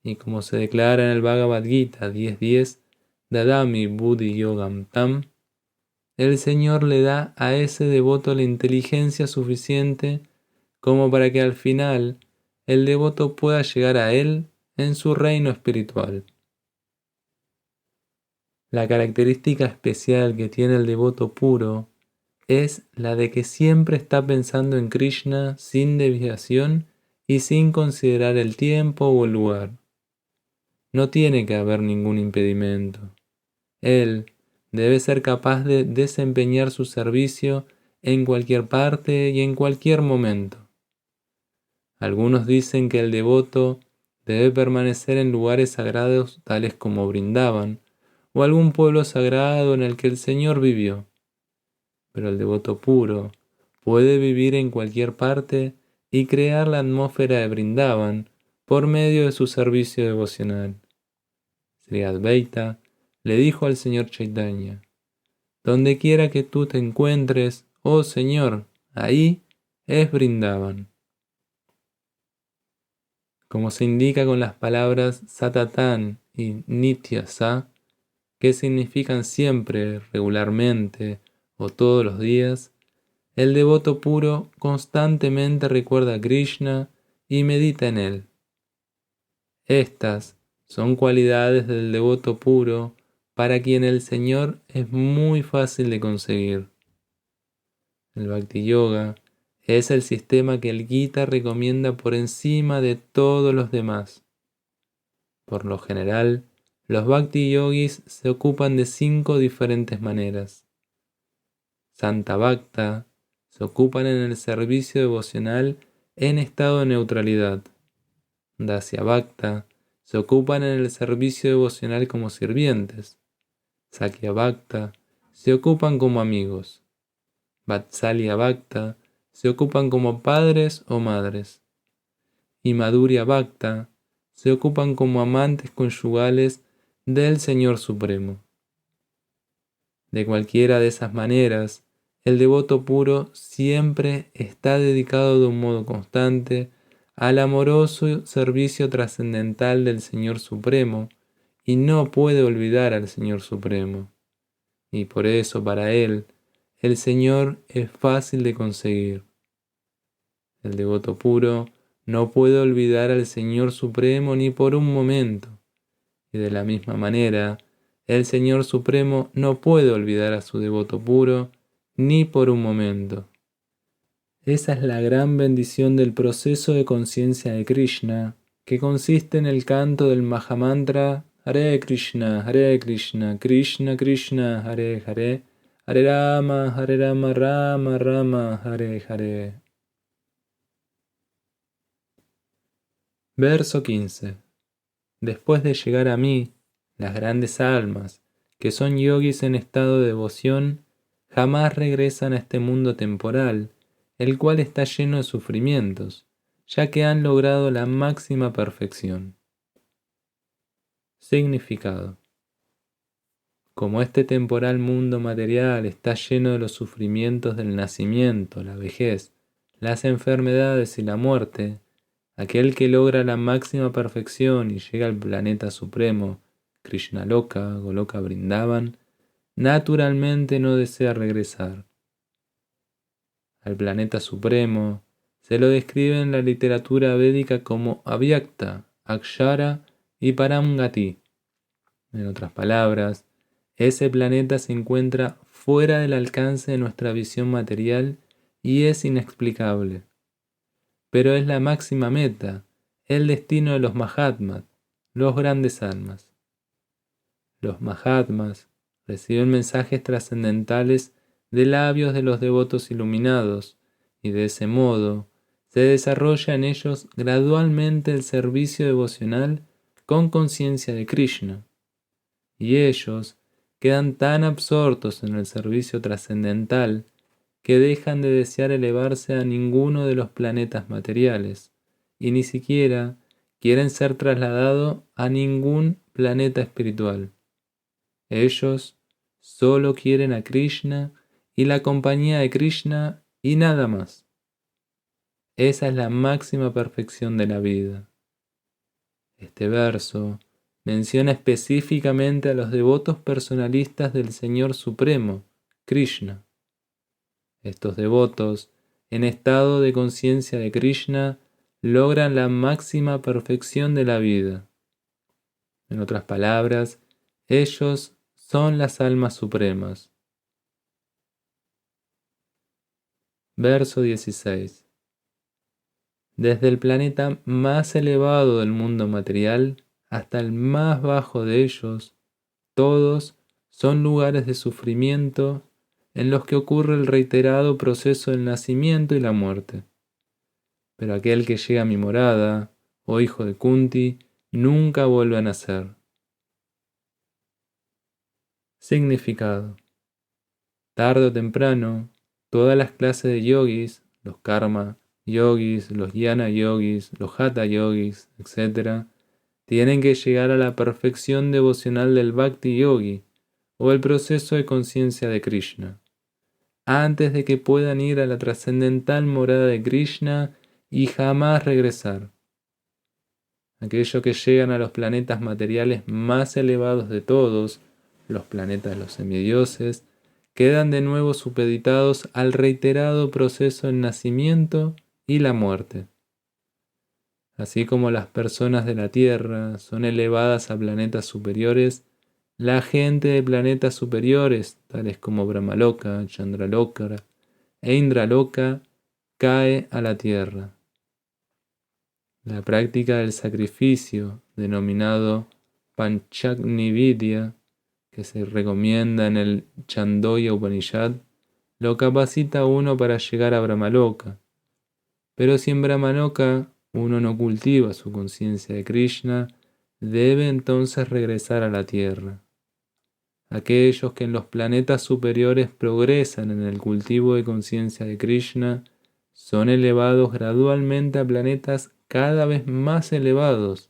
Y como se declara en el Bhagavad Gita 10.10, Dadami Buddhi Yogam Tam, el Señor le da a ese devoto la inteligencia suficiente como para que al final el devoto pueda llegar a Él en su reino espiritual. La característica especial que tiene el devoto puro es la de que siempre está pensando en Krishna sin desviación y sin considerar el tiempo o el lugar. No tiene que haber ningún impedimento. Él debe ser capaz de desempeñar su servicio en cualquier parte y en cualquier momento. Algunos dicen que el devoto debe permanecer en lugares sagrados tales como Vrindavan o algún pueblo sagrado en el que el Señor vivió. Pero el devoto puro puede vivir en cualquier parte y crear la atmósfera de Vrindavan por medio de su servicio devocional. Sri Advaita le dijo al Señor Chaitanya: donde quiera que tú te encuentres, oh Señor, ahí es Vrindavan. Como se indica con las palabras Satatan y Nityasa, que significan siempre, regularmente o todos los días, el devoto puro constantemente recuerda a Krishna y medita en él. Estas son cualidades del devoto puro para quien el Señor es muy fácil de conseguir. El Bhakti Yoga es el sistema que el Gita recomienda por encima de todos los demás. Por lo general, los Bhakti Yogis se ocupan de 5 diferentes maneras. Santa Bhakta se ocupan en el servicio devocional en estado de neutralidad. Dasya Bhakta se ocupan en el servicio devocional como sirvientes. Sakya Bhakta se ocupan como amigos. Vatsalya Bhakta se ocupan como padres o madres. Y Madhurya Bhakta se ocupan como amantes conyugales del Señor Supremo. De cualquiera de esas maneras, el devoto puro siempre está dedicado de un modo constante al amoroso servicio trascendental del Señor Supremo y no puede olvidar al Señor Supremo. Y por eso para él, el Señor es fácil de conseguir. El devoto puro no puede olvidar al Señor Supremo ni por un momento. Y de la misma manera, el Señor Supremo no puede olvidar a su devoto puro ni por un momento. Esa es la gran bendición del proceso de conciencia de Krishna, que consiste en el canto del Mahamantra Hare Krishna, Krishna Krishna, Hare Hare, Hare Rama, Rama Rama, Hare Hare. Verso 15. Después de llegar a mí, las grandes almas, que son yogis en estado de devoción, jamás regresan a este mundo temporal, el cual está lleno de sufrimientos, ya que han logrado la máxima perfección. Significado. Como este temporal mundo material está lleno de los sufrimientos del nacimiento, la vejez, las enfermedades y la muerte, aquel que logra la máxima perfección y llega al planeta supremo, Krishnaloka, Goloka Vrindavan, naturalmente no desea regresar. Al planeta supremo se lo describe en la literatura védica como Avyakta, Akshara y Paramgati. En otras palabras, ese planeta se encuentra fuera del alcance de nuestra visión material y es inexplicable. Pero es la máxima meta, el destino de los Mahatmas, los grandes almas. Los Mahatmas reciben mensajes trascendentales de labios de los devotos iluminados, y de ese modo se desarrolla en ellos gradualmente el servicio devocional con conciencia de Krishna. Y ellos quedan tan absortos en el servicio trascendental que dejan de desear elevarse a ninguno de los planetas materiales, y ni siquiera quieren ser trasladados a ningún planeta espiritual. Ellos solo quieren a Krishna y la compañía de Krishna y nada más. Esa es la máxima perfección de la vida. Este verso menciona específicamente a los devotos personalistas del Señor Supremo, Krishna. Estos devotos, en estado de conciencia de Krishna, logran la máxima perfección de la vida. En otras palabras, ellos son las almas supremas. Verso 16. Desde el planeta más elevado del mundo material hasta el más bajo de ellos, todos son lugares de sufrimiento en los que ocurre el reiterado proceso del nacimiento y la muerte. Pero aquel que llega a mi morada, oh hijo de Kunti, nunca vuelve a nacer. Significado. Tarde o temprano, todas las clases de yogis, los karma yogis, los jnana yogis, los hatha yogis, etc., tienen que llegar a la perfección devocional del bhakti yogi, o el proceso de conciencia de Krishna, antes de que puedan ir a la trascendental morada de Krishna y jamás regresar. Aquellos que llegan a los planetas materiales más elevados de todos, los planetas de los semidioses, quedan de nuevo supeditados al reiterado proceso del nacimiento y la muerte. Así como las personas de la Tierra son elevadas a planetas superiores, la gente de planetas superiores, tales como Brahmaloka, Chandraloka e Indraloka, cae a la Tierra. La práctica del sacrificio, denominado Panchagni-vidya, que se recomienda en el Chandogya Upanishad, lo capacita a uno para llegar a Brahmaloka. Pero si en Brahmaloka uno no cultiva su conciencia de Krishna, debe entonces regresar a la tierra. Aquellos que en los planetas superiores progresan en el cultivo de conciencia de Krishna son elevados gradualmente a planetas cada vez más elevados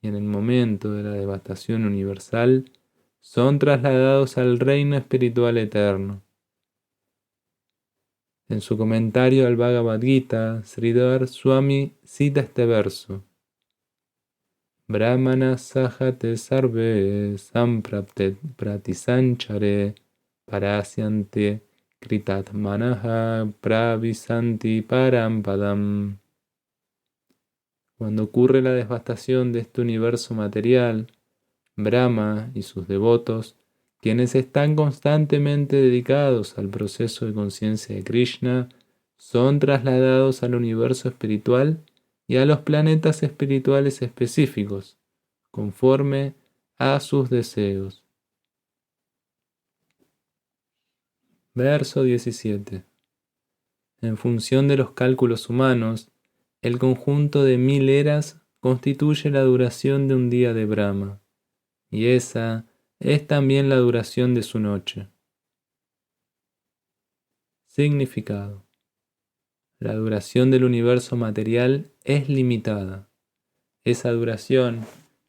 y en el momento de la devastación universal son trasladados al reino espiritual eterno. En su comentario al Bhagavad Gita, Sridhar Swami cita este verso: Brahmana sahate sarve sampraptet pratisanchare parasyante kritatmanaha pravisanti parampadam. Cuando ocurre la devastación de este universo material, Brahma y sus devotos, quienes están constantemente dedicados al proceso de conciencia de Krishna, son trasladados al universo espiritual y a los planetas espirituales específicos, conforme a sus deseos. Verso 17. En función de los cálculos humanos, el conjunto de 1000 eras constituye la duración de un día de Brahma, y esa es también la duración de su noche. Significado. La duración del universo material es limitada. Esa duración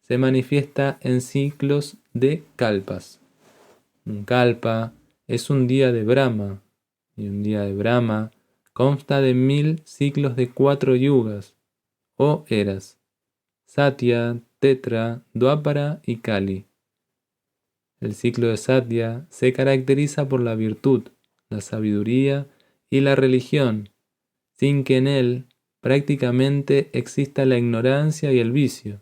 se manifiesta en ciclos de kalpas. Un kalpa es un día de Brahma, y un día de Brahma consta de 1000 ciclos de 4 yugas, o eras: Satya, Tetra, Dwapara y Kali. El ciclo de Satya se caracteriza por la virtud, la sabiduría y la religión, sin que en él prácticamente exista la ignorancia y el vicio.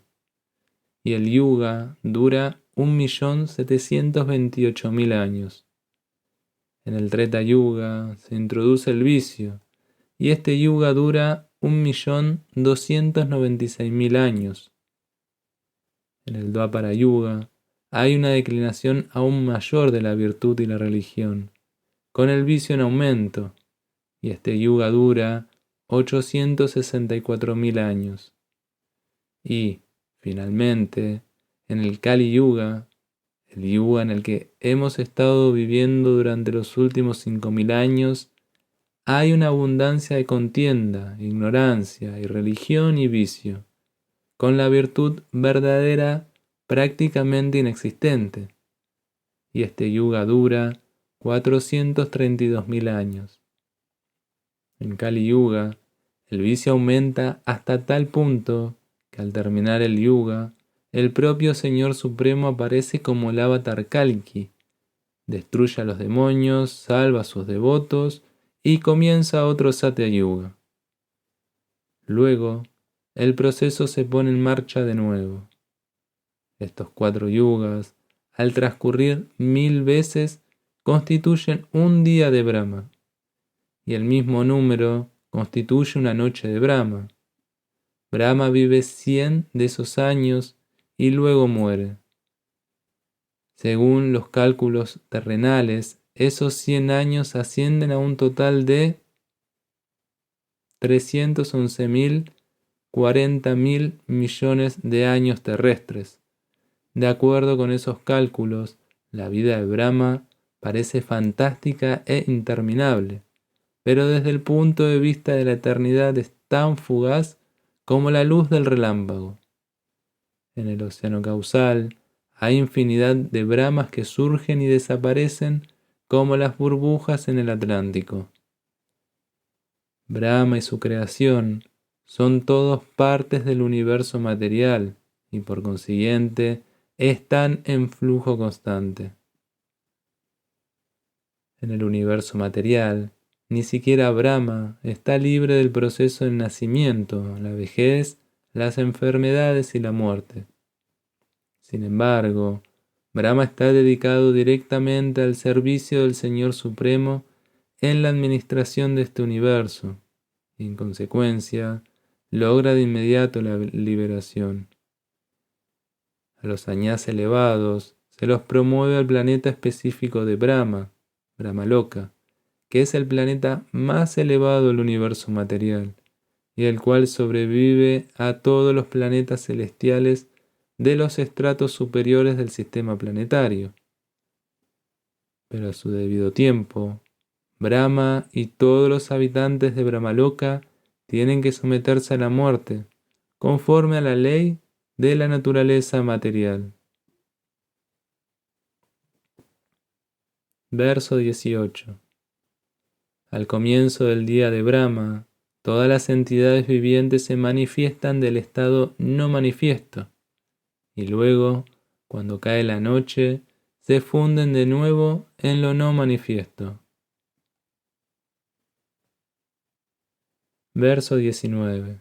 Y el yuga dura 1.728.000 años. En el Treta Yuga se introduce el vicio, y este yuga dura 1.296.000 años. En el Dwapara Yuga hay una declinación aún mayor de la virtud y la religión, con el vicio en aumento, y este yuga dura 864.000 años. Y, finalmente, en el Kali Yuga, el yuga en el que hemos estado viviendo durante los últimos 5.000 años, hay una abundancia de contienda, ignorancia, irreligión y vicio, con la virtud verdadera prácticamente inexistente. Y este yuga dura 432.000 años. En Kali Yuga, el vicio aumenta hasta tal punto que al terminar el yuga, el propio Señor Supremo aparece como el avatar Kalki, destruye a los demonios, salva a sus devotos y comienza otro Satya Yuga. Luego, el proceso se pone en marcha de nuevo. Estos 4 yugas, al transcurrir 1000 veces, constituyen un día de Brahma, y el mismo número constituye una noche de Brahma. Brahma vive 100 de esos años y luego muere. Según los cálculos terrenales, esos 100 años ascienden a un total de 311.040.000 millones de años terrestres. De acuerdo con esos cálculos, la vida de Brahma parece fantástica e interminable, pero desde el punto de vista de la eternidad es tan fugaz como la luz del relámpago. En el océano causal hay infinidad de Brahmas que surgen y desaparecen como las burbujas en el Atlántico. Brahma y su creación son todos partes del universo material y por consiguiente están en flujo constante. En el universo material, ni siquiera Brahma está libre del proceso del nacimiento, la vejez, las enfermedades y la muerte. Sin embargo, Brahma está dedicado directamente al servicio del Señor Supremo en la administración de este universo, y en consecuencia, logra de inmediato la liberación. A los sañás elevados se los promueve al planeta específico de Brahma, Brahmaloka, que es el planeta más elevado del universo material, y el cual sobrevive a todos los planetas celestiales de los estratos superiores del sistema planetario. Pero a su debido tiempo, Brahma y todos los habitantes de Brahmaloka tienen que someterse a la muerte, conforme a la ley de la naturaleza material. Verso 18. Al comienzo del día de Brahma, todas las entidades vivientes se manifiestan del estado no manifiesto, y luego, cuando cae la noche, se funden de nuevo en lo no manifiesto. Verso 19.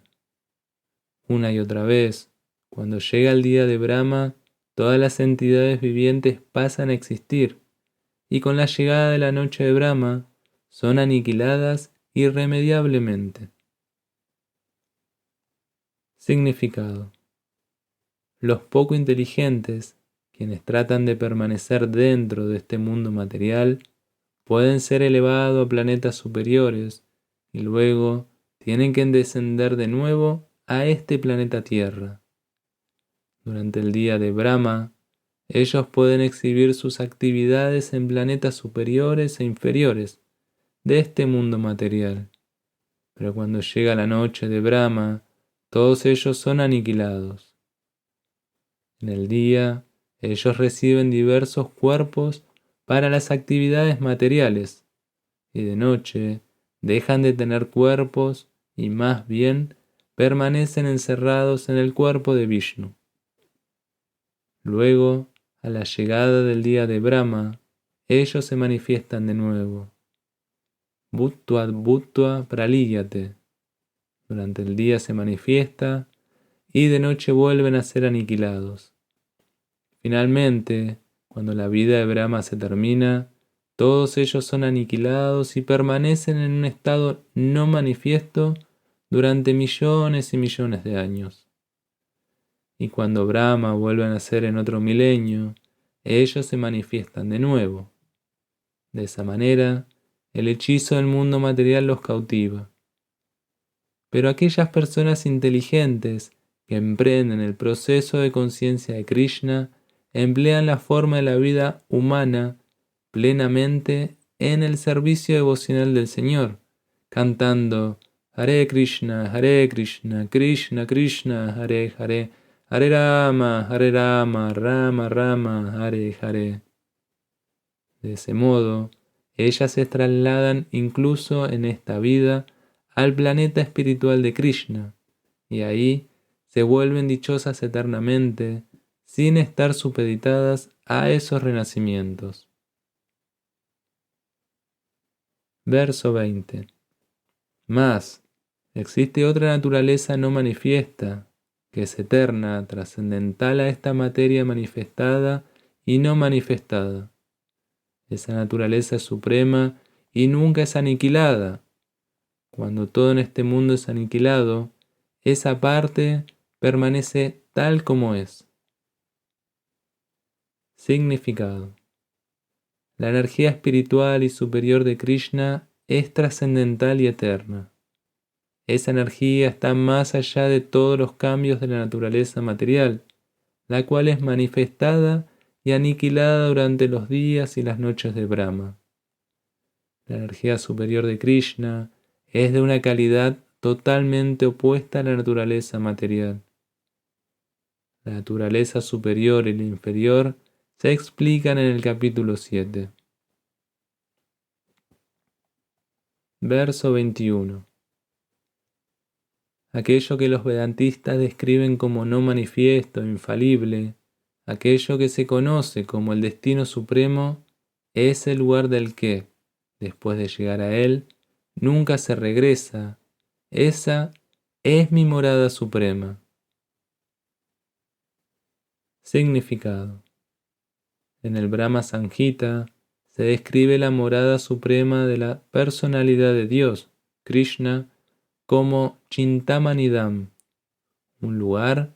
Una y otra vez, cuando llega el día de Brahma, todas las entidades vivientes pasan a existir, y con la llegada de la noche de Brahma, son aniquiladas irremediablemente. Significado. Los poco inteligentes, quienes tratan de permanecer dentro de este mundo material, pueden ser elevados a planetas superiores y luego tienen que descender de nuevo a este planeta Tierra, Durante el día de Brahma, ellos pueden exhibir sus actividades en planetas superiores e inferiores de este mundo material. Pero cuando llega la noche de Brahma, todos ellos son aniquilados. En el día, ellos reciben diversos cuerpos para las actividades materiales, y de noche dejan de tener cuerpos y más bien permanecen encerrados en el cuerpo de Vishnu. Luego, a la llegada del día de Brahma, ellos se manifiestan de nuevo. Bhutva bhutva pralíyate. Durante el día se manifiesta y de noche vuelven a ser aniquilados. Finalmente, cuando la vida de Brahma se termina, todos ellos son aniquilados y permanecen en un estado no manifiesto durante millones y millones de años. Y cuando Brahma vuelve a nacer en otro milenio, ellos se manifiestan de nuevo. De esa manera, el hechizo del mundo material los cautiva. Pero aquellas personas inteligentes que emprenden el proceso de conciencia de Krishna emplean la forma de la vida humana plenamente en el servicio devocional del Señor, cantando Hare Krishna, Krishna Krishna, Hare Hare, Hare Rama, Rama Rama, Hare Hare. De ese modo, ellas se trasladan incluso en esta vida al planeta espiritual de Krishna, y ahí se vuelven dichosas eternamente, sin estar supeditadas a esos renacimientos. Verso 20. Mas, existe otra naturaleza no manifiesta, que es eterna, trascendental a esta materia manifestada y no manifestada. Esa naturaleza es suprema y nunca es aniquilada. Cuando todo en este mundo es aniquilado, esa parte permanece tal como es. Significado. La energía espiritual y superior de Krishna es trascendental y eterna. Esa energía está más allá de todos los cambios de la naturaleza material, la cual es manifestada y aniquilada durante los días y las noches de Brahma. La energía superior de Krishna es de una calidad totalmente opuesta a la naturaleza material. La naturaleza superior y la inferior se explican en el capítulo 7. Verso 21. Aquello que los vedantistas describen como no manifiesto, infalible, aquello que se conoce como el destino supremo, es el lugar del que, después de llegar a él, nunca se regresa. Esa es mi morada suprema. Significado. En el Brahma Samhita se describe la morada suprema de la personalidad de Dios, Krishna, como Chintamanidam, un lugar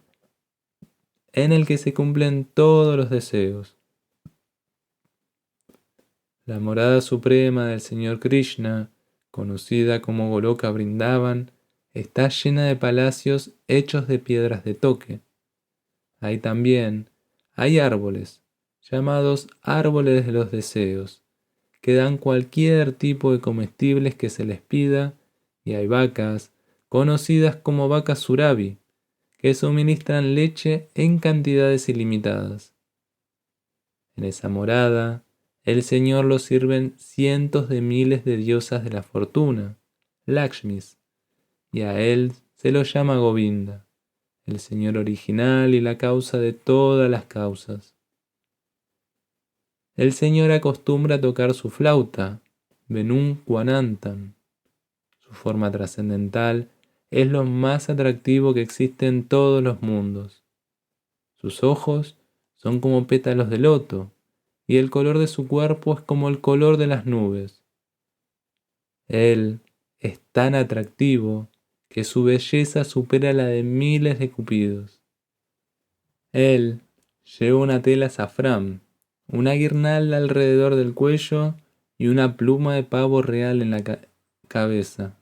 en el que se cumplen todos los deseos. La morada suprema del Señor Krishna, conocida como Goloka Vrindavan, está llena de palacios hechos de piedras de toque. Hay árboles, llamados árboles de los deseos, que dan cualquier tipo de comestibles que se les pida, y hay vacas, conocidas como vacas surabi, que suministran leche en cantidades ilimitadas. En esa morada, el Señor lo sirven cientos de miles de diosas de la fortuna, Lakshmis, y a él se lo llama Govinda, el Señor original y la causa de todas las causas. El Señor acostumbra a tocar su flauta, Venum Kwanantam. Su forma trascendental es lo más atractivo que existe en todos los mundos. Sus ojos son como pétalos de loto, y el color de su cuerpo es como el color de las nubes. Él es tan atractivo que su belleza supera la de miles de cupidos. Él lleva una tela azafrán, una guirnalda alrededor del cuello y una pluma de pavo real en la cabeza.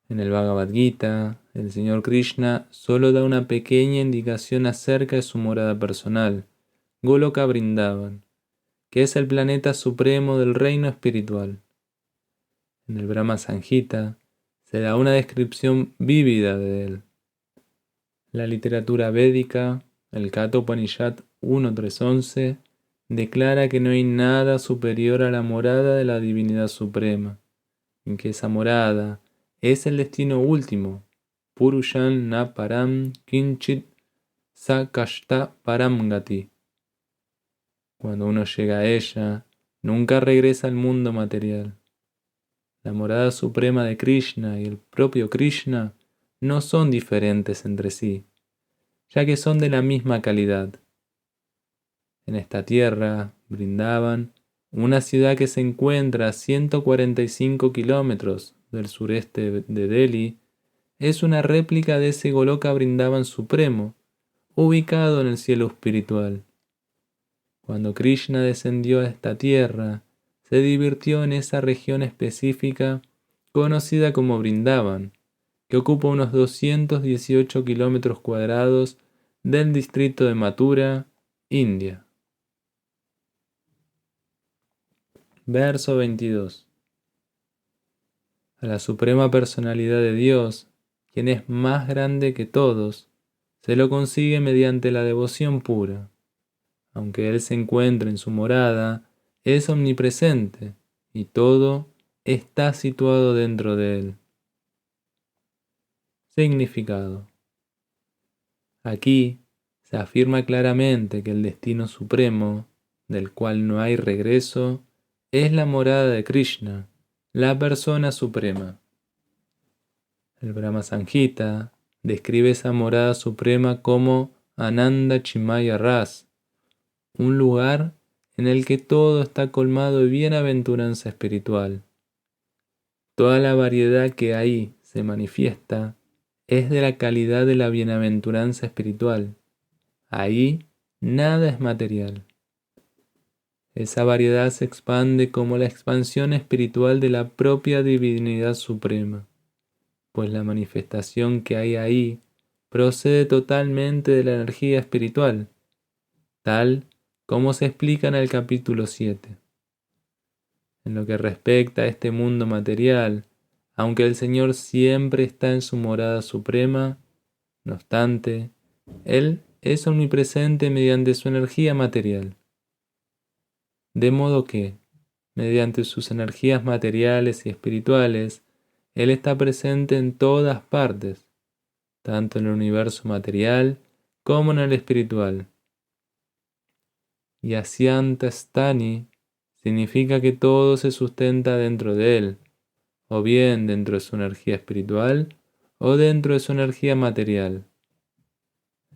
En el Bhagavad Gita el Señor Krishna solo da una pequeña indicación acerca de su morada personal, Goloka Vrindavan, que es el planeta supremo del reino espiritual. En el Brahma Samhita se da una descripción vívida de él. La literatura védica, el Katha Upanishad 1.3.11, declara que no hay nada superior a la morada de la divinidad suprema, en que esa morada es el destino último, Purushan na param kinchit sakashta param gati. Cuando uno llega a ella, nunca regresa al mundo material. La morada suprema de Krishna y el propio Krishna no son diferentes entre sí, ya que son de la misma calidad. En esta tierra, Vrindavan, una ciudad que se encuentra a 145 kilómetros del sureste de Delhi, es una réplica de ese Goloka Vrindavan supremo, ubicado en el cielo espiritual. Cuando Krishna descendió a esta tierra, se divirtió en esa región específica conocida como Vrindavan, que ocupa unos 218 kilómetros cuadrados del distrito de Mathura, India. Verso 22. A la suprema personalidad de Dios, quien es más grande que todos, se lo consigue mediante la devoción pura. Aunque Él se encuentre en su morada, es omnipresente y todo está situado dentro de Él. Significado. Aquí se afirma claramente que el destino supremo, del cual no hay regreso, es la morada de Krishna, la persona suprema. El Brahma Samhita describe esa morada suprema como Ananda Chimaya Ras, un lugar en el que todo está colmado de bienaventuranza espiritual. Toda la variedad que ahí se manifiesta es de la calidad de la bienaventuranza espiritual. Ahí nada es material. Esa variedad se expande como la expansión espiritual de la propia divinidad suprema, pues la manifestación que hay ahí procede totalmente de la energía espiritual, tal como se explica en el capítulo 7. En lo que respecta a este mundo material, aunque el Señor siempre está en su morada suprema, no obstante, Él es omnipresente mediante su energía material. De modo que, mediante sus energías materiales y espirituales, Él está presente en todas partes, tanto en el universo material como en el espiritual. Yasyantastani significa que todo se sustenta dentro de Él, o bien dentro de su energía espiritual o dentro de su energía material.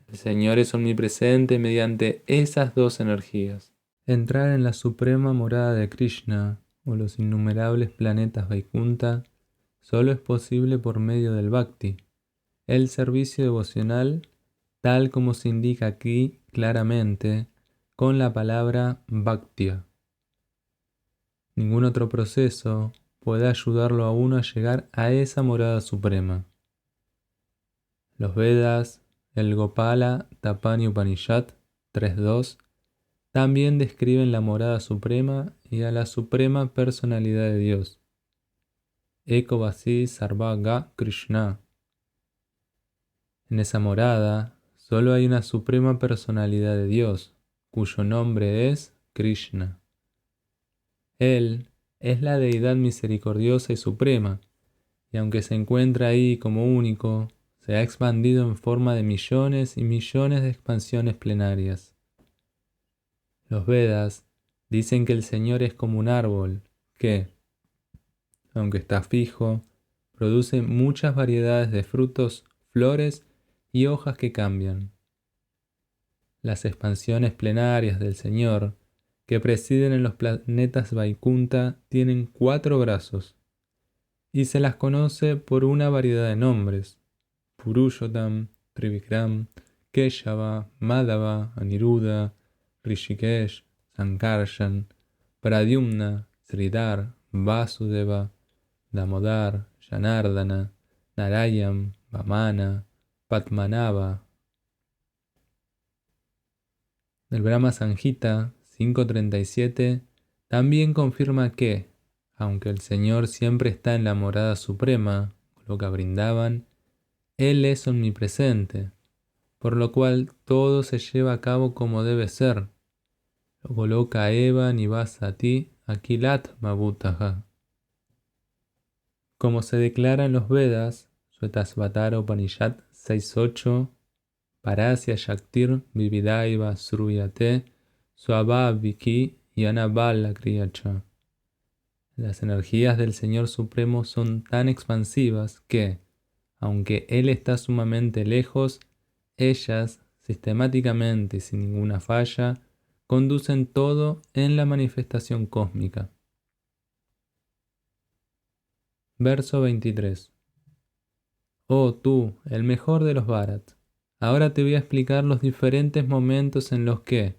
El Señor es omnipresente mediante esas dos energías. Entrar en la suprema morada de Krishna o los innumerables planetas Vaikunta solo es posible por medio del Bhakti, el servicio devocional, tal como se indica aquí claramente con la palabra Bhaktya. Ningún otro proceso puede ayudarlo a uno a llegar a esa morada suprema. Los Vedas, el Gopala Tapani Upanishad 3.2, también describen la morada suprema y a la suprema personalidad de Dios. Eko Vasi Sarva Ga Krishna. En esa morada solo hay una suprema personalidad de Dios, cuyo nombre es Krishna. Él es la deidad misericordiosa y suprema, y aunque se encuentra ahí como único, se ha expandido en forma de millones y millones de expansiones plenarias. Los Vedas dicen que el Señor es como un árbol que, aunque está fijo, produce muchas variedades de frutos, flores y hojas que cambian. Las expansiones plenarias del Señor que presiden en los planetas Vaikunta tienen 4 brazos y se las conoce por una variedad de nombres: Purushottam, Trivikram, Keshava, Madhava, Aniruddha, Rishikesh, Sankarshan, Pradyumna, Sridhar, Vasudeva, Damodar, Janardana, Narayam, Vamana, Padmanabha. El Brahma Samhita 5.37 también confirma que, aunque el Señor siempre está en la morada suprema, Goloka Vrindavan, Él es omnipresente, por lo cual todo se lleva a cabo como debe ser. Goloka eva nivasati akilatma bhutaha. Como se declara en los Vedas, Shvetasvatara Upanishad 6.8, Parasya Shaktir Vividaiva Sruyate Swabhaviki Yanabala Kriyacha. Las energías del Señor Supremo son tan expansivas que, aunque Él está sumamente lejos, ellas, sistemáticamente y sin ninguna falla, conducen todo en la manifestación cósmica. Verso 23. Oh tú, el mejor de los Bharat, ahora te voy a explicar los diferentes momentos en los que,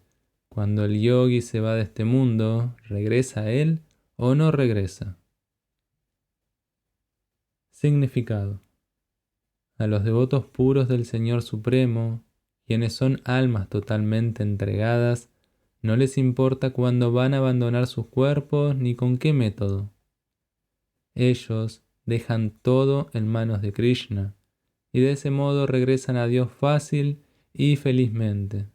cuando el yogi se va de este mundo, regresa a él o no regresa. Significado. A los devotos puros del Señor Supremo, quienes son almas totalmente entregadas, no les importa cuándo van a abandonar sus cuerpos ni con qué método. Ellos dejan todo en manos de Krishna y de ese modo regresan a Dios fácil y felizmente.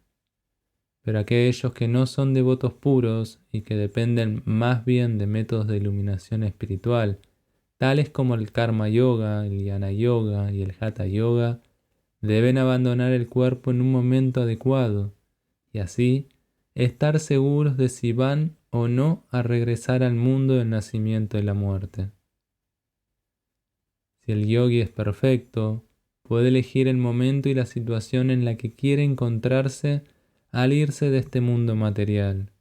Pero aquellos que no son devotos puros y que dependen más bien de métodos de iluminación espiritual, tales como el Karma Yoga, el Jnana Yoga y el Hatha Yoga, deben abandonar el cuerpo en un momento adecuado y así estar seguros de si van o no a regresar al mundo del nacimiento y la muerte. Si el yogi es perfecto, puede elegir el momento y la situación en la que quiere encontrarse al irse de este mundo material.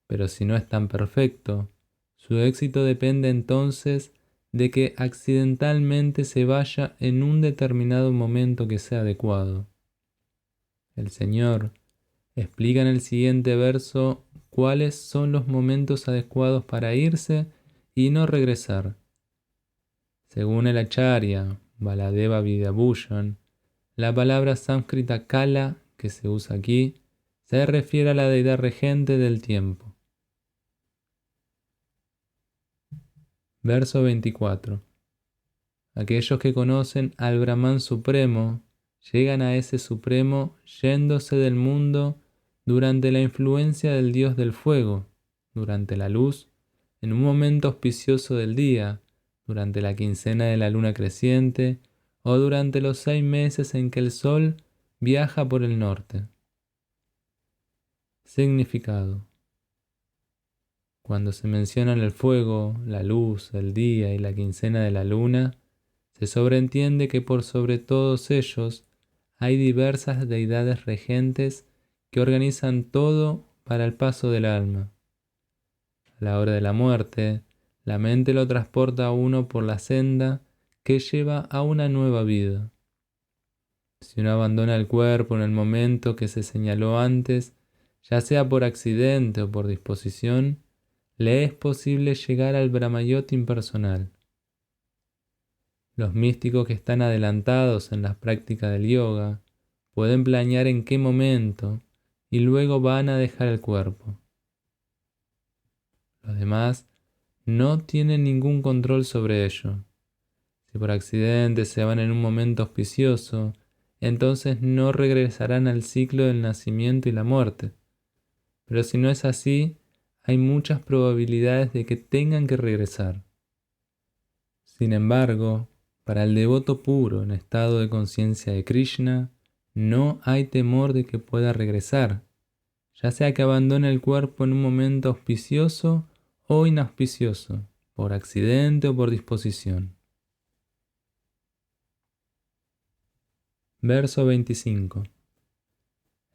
Pero si no es tan perfecto, su éxito depende entonces de que accidentalmente se vaya en un determinado momento que sea adecuado. El Señor explica en el siguiente verso cuáles son los momentos adecuados para irse y no regresar. Según el Acharya Baladeva Vidyabhushan, la palabra sánscrita kala que se usa aquí se refiere a la deidad regente del tiempo. Verso 24. Aquellos que conocen al Brahman Supremo llegan a ese Supremo yéndose del mundo durante la influencia del Dios del fuego, durante la luz, en un momento auspicioso del día, durante la quincena de la luna creciente o durante los 6 meses en que el sol viaja por el norte. Significado. Cuando se mencionan el fuego, la luz, el día y la quincena de la luna, se sobreentiende que por sobre todos ellos hay diversas deidades regentes que organizan todo para el paso del alma. A la hora de la muerte, la mente lo transporta a uno por la senda que lleva a una nueva vida. Si uno abandona el cuerpo en el momento que se señaló antes, ya sea por accidente o por disposición, le es posible llegar al Brahmayot impersonal. Los místicos que están adelantados en las prácticas del yoga pueden planear en qué momento y luego van a dejar el cuerpo. Los demás no tienen ningún control sobre ello. Si por accidente se van en un momento auspicioso, entonces no regresarán al ciclo del nacimiento y la muerte. Pero si no es así, hay muchas probabilidades de que tengan que regresar. Sin embargo, para el devoto puro en estado de conciencia de Krishna, no hay temor de que pueda regresar, ya sea que abandone el cuerpo en un momento auspicioso o inauspicioso, por accidente o por disposición. Verso 25.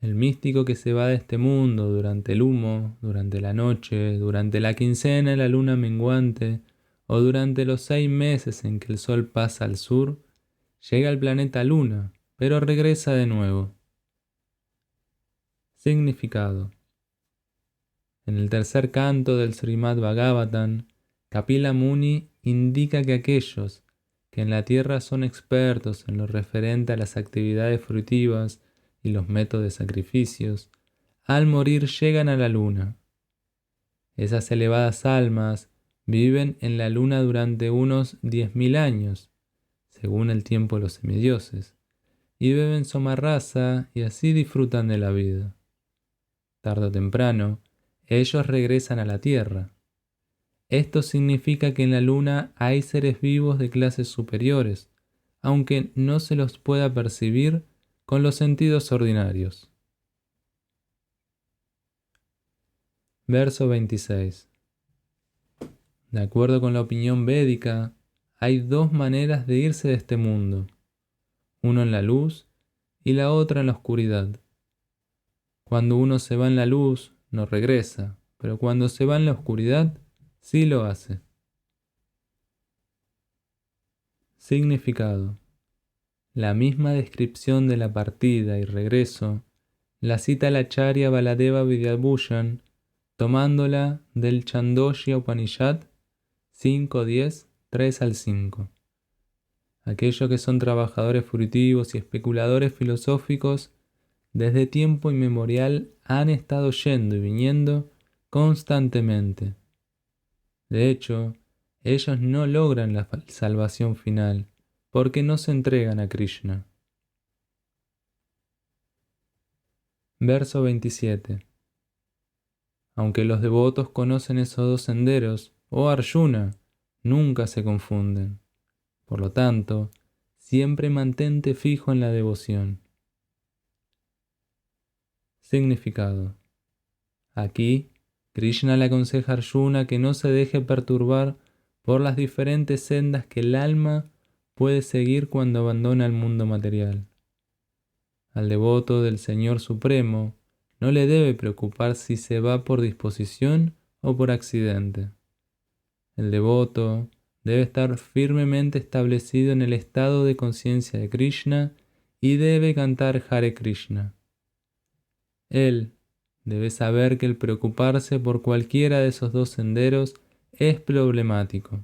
El místico que se va de este mundo durante el humo, durante la noche, durante la quincena y la luna menguante, o durante los 6 meses en que el sol pasa al sur, llega al planeta Luna, pero regresa de nuevo. Significado. En el tercer canto del Srimad Bhagavatam, Kapila Muni indica que aquellos que en la tierra son expertos en lo referente a las actividades fruitivas y los métodos de sacrificios, al morir llegan a la luna. Esas elevadas almas viven en la luna durante unos 10.000 años, según el tiempo de los semidioses, y beben somarraza y así disfrutan de la vida. Tarde o temprano, ellos regresan a la tierra. Esto significa que en la luna hay seres vivos de clases superiores, aunque no se los pueda percibir con los sentidos ordinarios. Verso 26. De acuerdo con la opinión védica, hay dos maneras de irse de este mundo, uno en la luz y la otra en la oscuridad. Cuando uno se va en la luz, no regresa, pero cuando se va en la oscuridad, sí lo hace. Significado. La misma descripción de la partida y regreso la cita el Acharya Baladeva Vidyabhushan, tomándola del Chandogya Upanishad 5.10, 3 al 5. Aquellos que son trabajadores fruitivos y especuladores filosóficos, desde tiempo inmemorial han estado yendo y viniendo constantemente. De hecho, ellos no logran la salvación final, porque no se entregan a Krishna. Verso 27. Aunque los devotos conocen esos dos senderos, oh Arjuna, nunca se confunden. Por lo tanto, siempre mantente fijo en la devoción. Significado. Aquí, Krishna le aconseja a Arjuna que no se deje perturbar por las diferentes sendas que el alma puede seguir cuando abandona el mundo material. Al devoto del Señor Supremo no le debe preocupar si se va por disposición o por accidente. El devoto debe estar firmemente establecido en el estado de conciencia de Krishna y debe cantar Hare Krishna. Él debe saber que el preocuparse por cualquiera de esos dos senderos es problemático.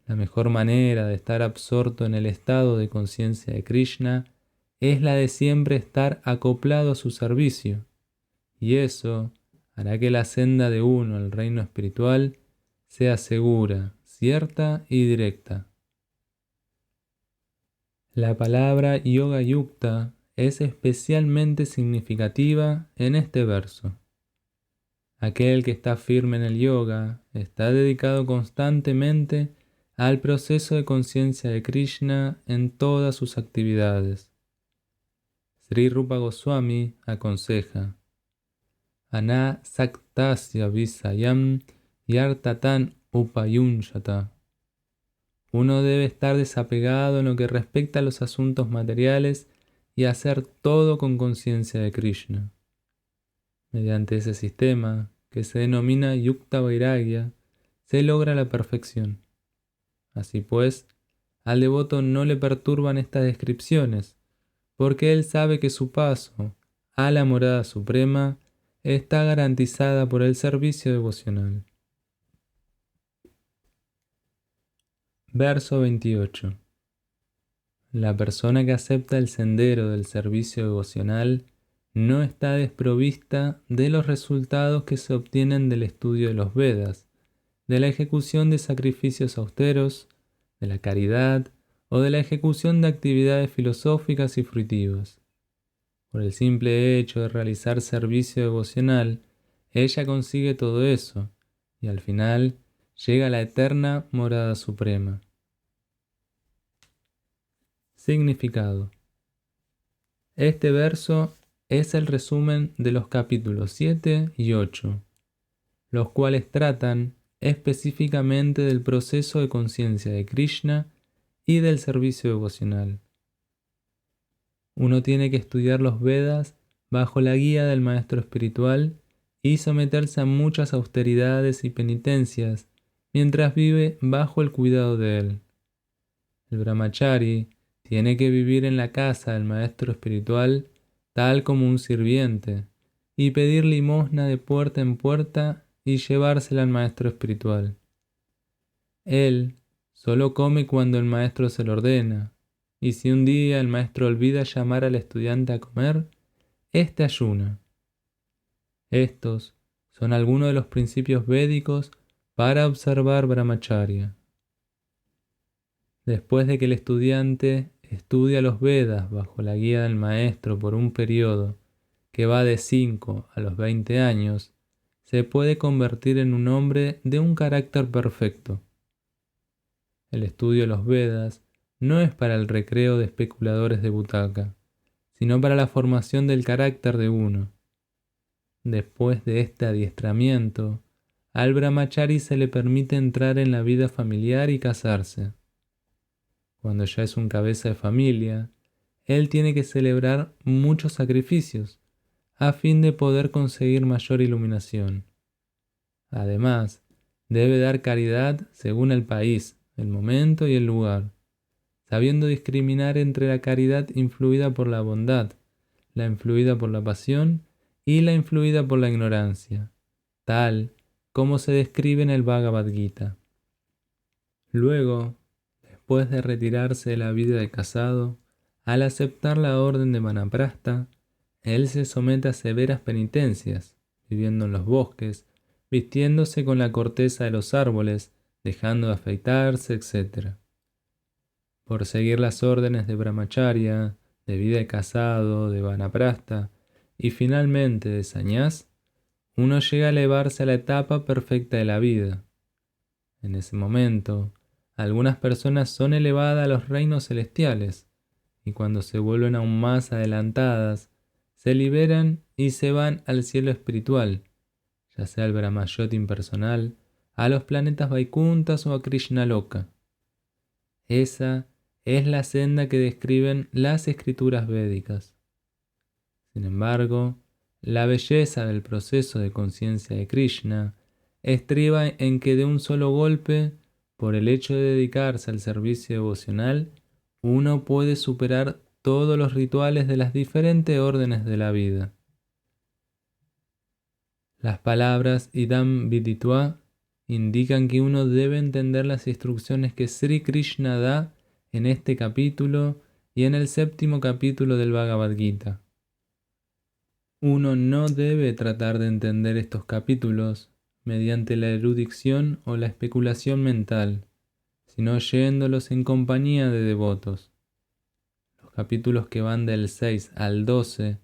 La mejor manera de estar absorto en el estado de conciencia de Krishna es la de siempre estar acoplado a su servicio, y eso hará que la senda de uno al reino espiritual sea segura, cierta y directa. La palabra Yoga Yukta es especialmente significativa en este verso. Aquel que está firme en el yoga está dedicado constantemente al proceso de conciencia de Krishna en todas sus actividades. Sri Rupa Goswami aconseja: Ana saktasya visayam yartatan upayunshata. Uno debe estar desapegado en lo que respecta a los asuntos materiales y hacer todo con conciencia de Krishna. Mediante ese sistema, que se denomina Yukta Vairagya, se logra la perfección. Así pues, al devoto no le perturban estas descripciones, porque él sabe que su paso a la morada suprema está garantizada por el servicio devocional. Verso 28. La persona que acepta el sendero del servicio devocional no está desprovista de los resultados que se obtienen del estudio de los Vedas, de la ejecución de sacrificios austeros, de la caridad o de la ejecución de actividades filosóficas y fruitivas. Por el simple hecho de realizar servicio devocional, ella consigue todo eso y al final llega a la eterna morada suprema. Significado. Este verso es el resumen de los capítulos 7 y 8, los cuales tratan específicamente del proceso de conciencia de Krishna y del servicio devocional. Uno tiene que estudiar los Vedas bajo la guía del maestro espiritual y someterse a muchas austeridades y penitencias mientras vive bajo el cuidado de él. El brahmachari tiene que vivir en la casa del maestro espiritual tal como un sirviente y pedir limosna de puerta en puerta y llevársela al maestro espiritual. Él Solo come cuando el maestro se lo ordena, y si un día el maestro olvida llamar al estudiante a comer, éste ayuna. Estos son algunos de los principios védicos para observar Brahmacharya. Después de que el estudiante estudia los Vedas bajo la guía del maestro por un periodo que va de 5 a los 20 años, se puede convertir en un hombre de un carácter perfecto. El estudio de los Vedas no es para el recreo de especuladores de butaca, sino para la formación del carácter de uno. Después de este adiestramiento, al brahmachari se le permite entrar en la vida familiar y casarse. Cuando ya es un cabeza de familia, él tiene que celebrar muchos sacrificios a fin de poder conseguir mayor iluminación. Además, debe dar caridad según el país, el momento y el lugar, sabiendo discriminar entre la caridad influida por la bondad, la influida por la pasión y la influida por la ignorancia, tal como se describe en el Bhagavad Gita. Luego, después de retirarse de la vida de casado, al aceptar la orden de Vanaprastha, él se somete a severas penitencias, viviendo en los bosques, vistiéndose con la corteza de los árboles, dejando de afeitarse, etc. Por seguir las órdenes de Brahmacharya, de vida de casado, de Vanaprastha y finalmente de Sannyas, uno llega a elevarse a la etapa perfecta de la vida. En ese momento, algunas personas son elevadas a los reinos celestiales, y cuando se vuelven aún más adelantadas, se liberan y se van al cielo espiritual, ya sea al Brahmayot impersonal, a los planetas Vaikunthas o a Krishnaloka. Esa es la senda que describen las escrituras védicas. Sin embargo, la belleza del proceso de conciencia de Krishna estriba en que de un solo golpe, por el hecho de dedicarse al servicio devocional, uno puede superar todos los rituales de las diferentes órdenes de la vida. Las palabras idam viditva indican que uno debe entender las instrucciones que Sri Krishna da en este capítulo y en el 7º capítulo del Bhagavad Gita. Uno no debe tratar de entender estos capítulos mediante la erudición o la especulación mental, sino oyéndolos en compañía de devotos. Los capítulos que van del 6 al 12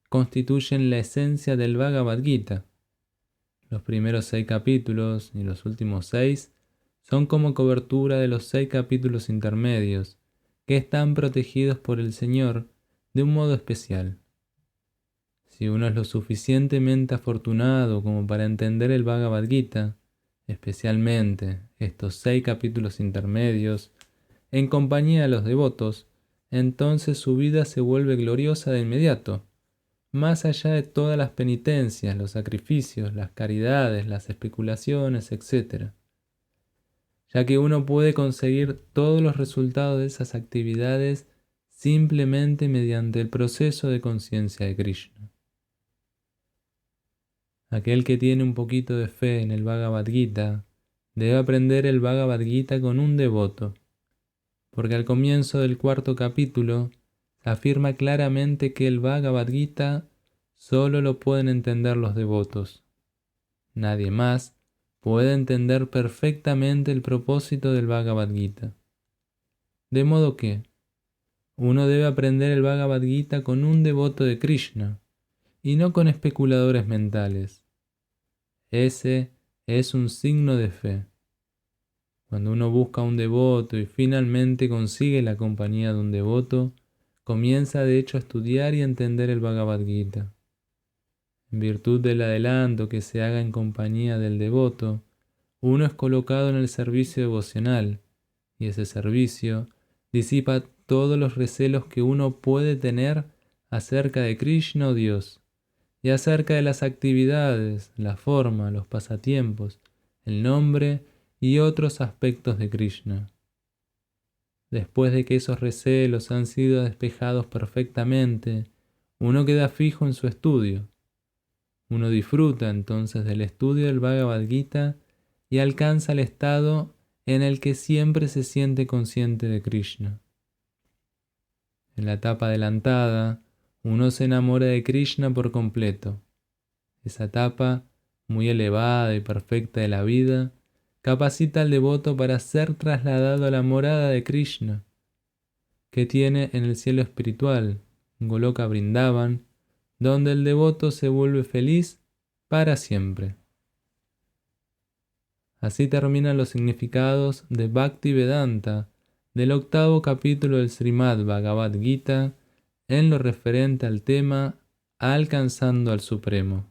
constituyen la esencia del Bhagavad Gita. Los primeros 6 capítulos y los últimos 6 son como cobertura de los 6 capítulos intermedios, que están protegidos por el Señor de un modo especial. Si uno es lo suficientemente afortunado como para entender el Bhagavad Gita, especialmente estos 6 capítulos intermedios, en compañía de los devotos, entonces su vida se vuelve gloriosa de inmediato, más allá de todas las penitencias, los sacrificios, las caridades, las especulaciones, etc. Ya que uno puede conseguir todos los resultados de esas actividades simplemente mediante el proceso de conciencia de Krishna. Aquel que tiene un poquito de fe en el Bhagavad Gita debe aprender el Bhagavad Gita con un devoto, porque al comienzo del 4º capítulo afirma claramente que el Bhagavad Gita solo lo pueden entender los devotos. Nadie más puede entender perfectamente el propósito del Bhagavad Gita. De modo que uno debe aprender el Bhagavad Gita con un devoto de Krishna y no con especuladores mentales. Ese es un signo de fe. Cuando uno busca un devoto y finalmente consigue la compañía de un devoto, comienza de hecho a estudiar y a entender el Bhagavad Gita. En virtud del adelanto que se haga en compañía del devoto, uno es colocado en el servicio devocional, y ese servicio disipa todos los recelos que uno puede tener acerca de Krishna o Dios, y acerca de las actividades, la forma, los pasatiempos, el nombre y otros aspectos de Krishna. Después de que esos recelos han sido despejados perfectamente, uno queda fijo en su estudio. Uno disfruta entonces del estudio del Bhagavad Gita y alcanza el estado en el que siempre se siente consciente de Krishna. En la etapa adelantada, uno se enamora de Krishna por completo. Esa etapa, muy elevada y perfecta de la vida, capacita al devoto para ser trasladado a la morada de Krishna, que tiene en el cielo espiritual, Goloka Vrindavan, donde el devoto se vuelve feliz para siempre. Así terminan los significados de Bhakti Vedanta del 8º capítulo del Srimad Bhagavad Gita en lo referente al tema Alcanzando al Supremo.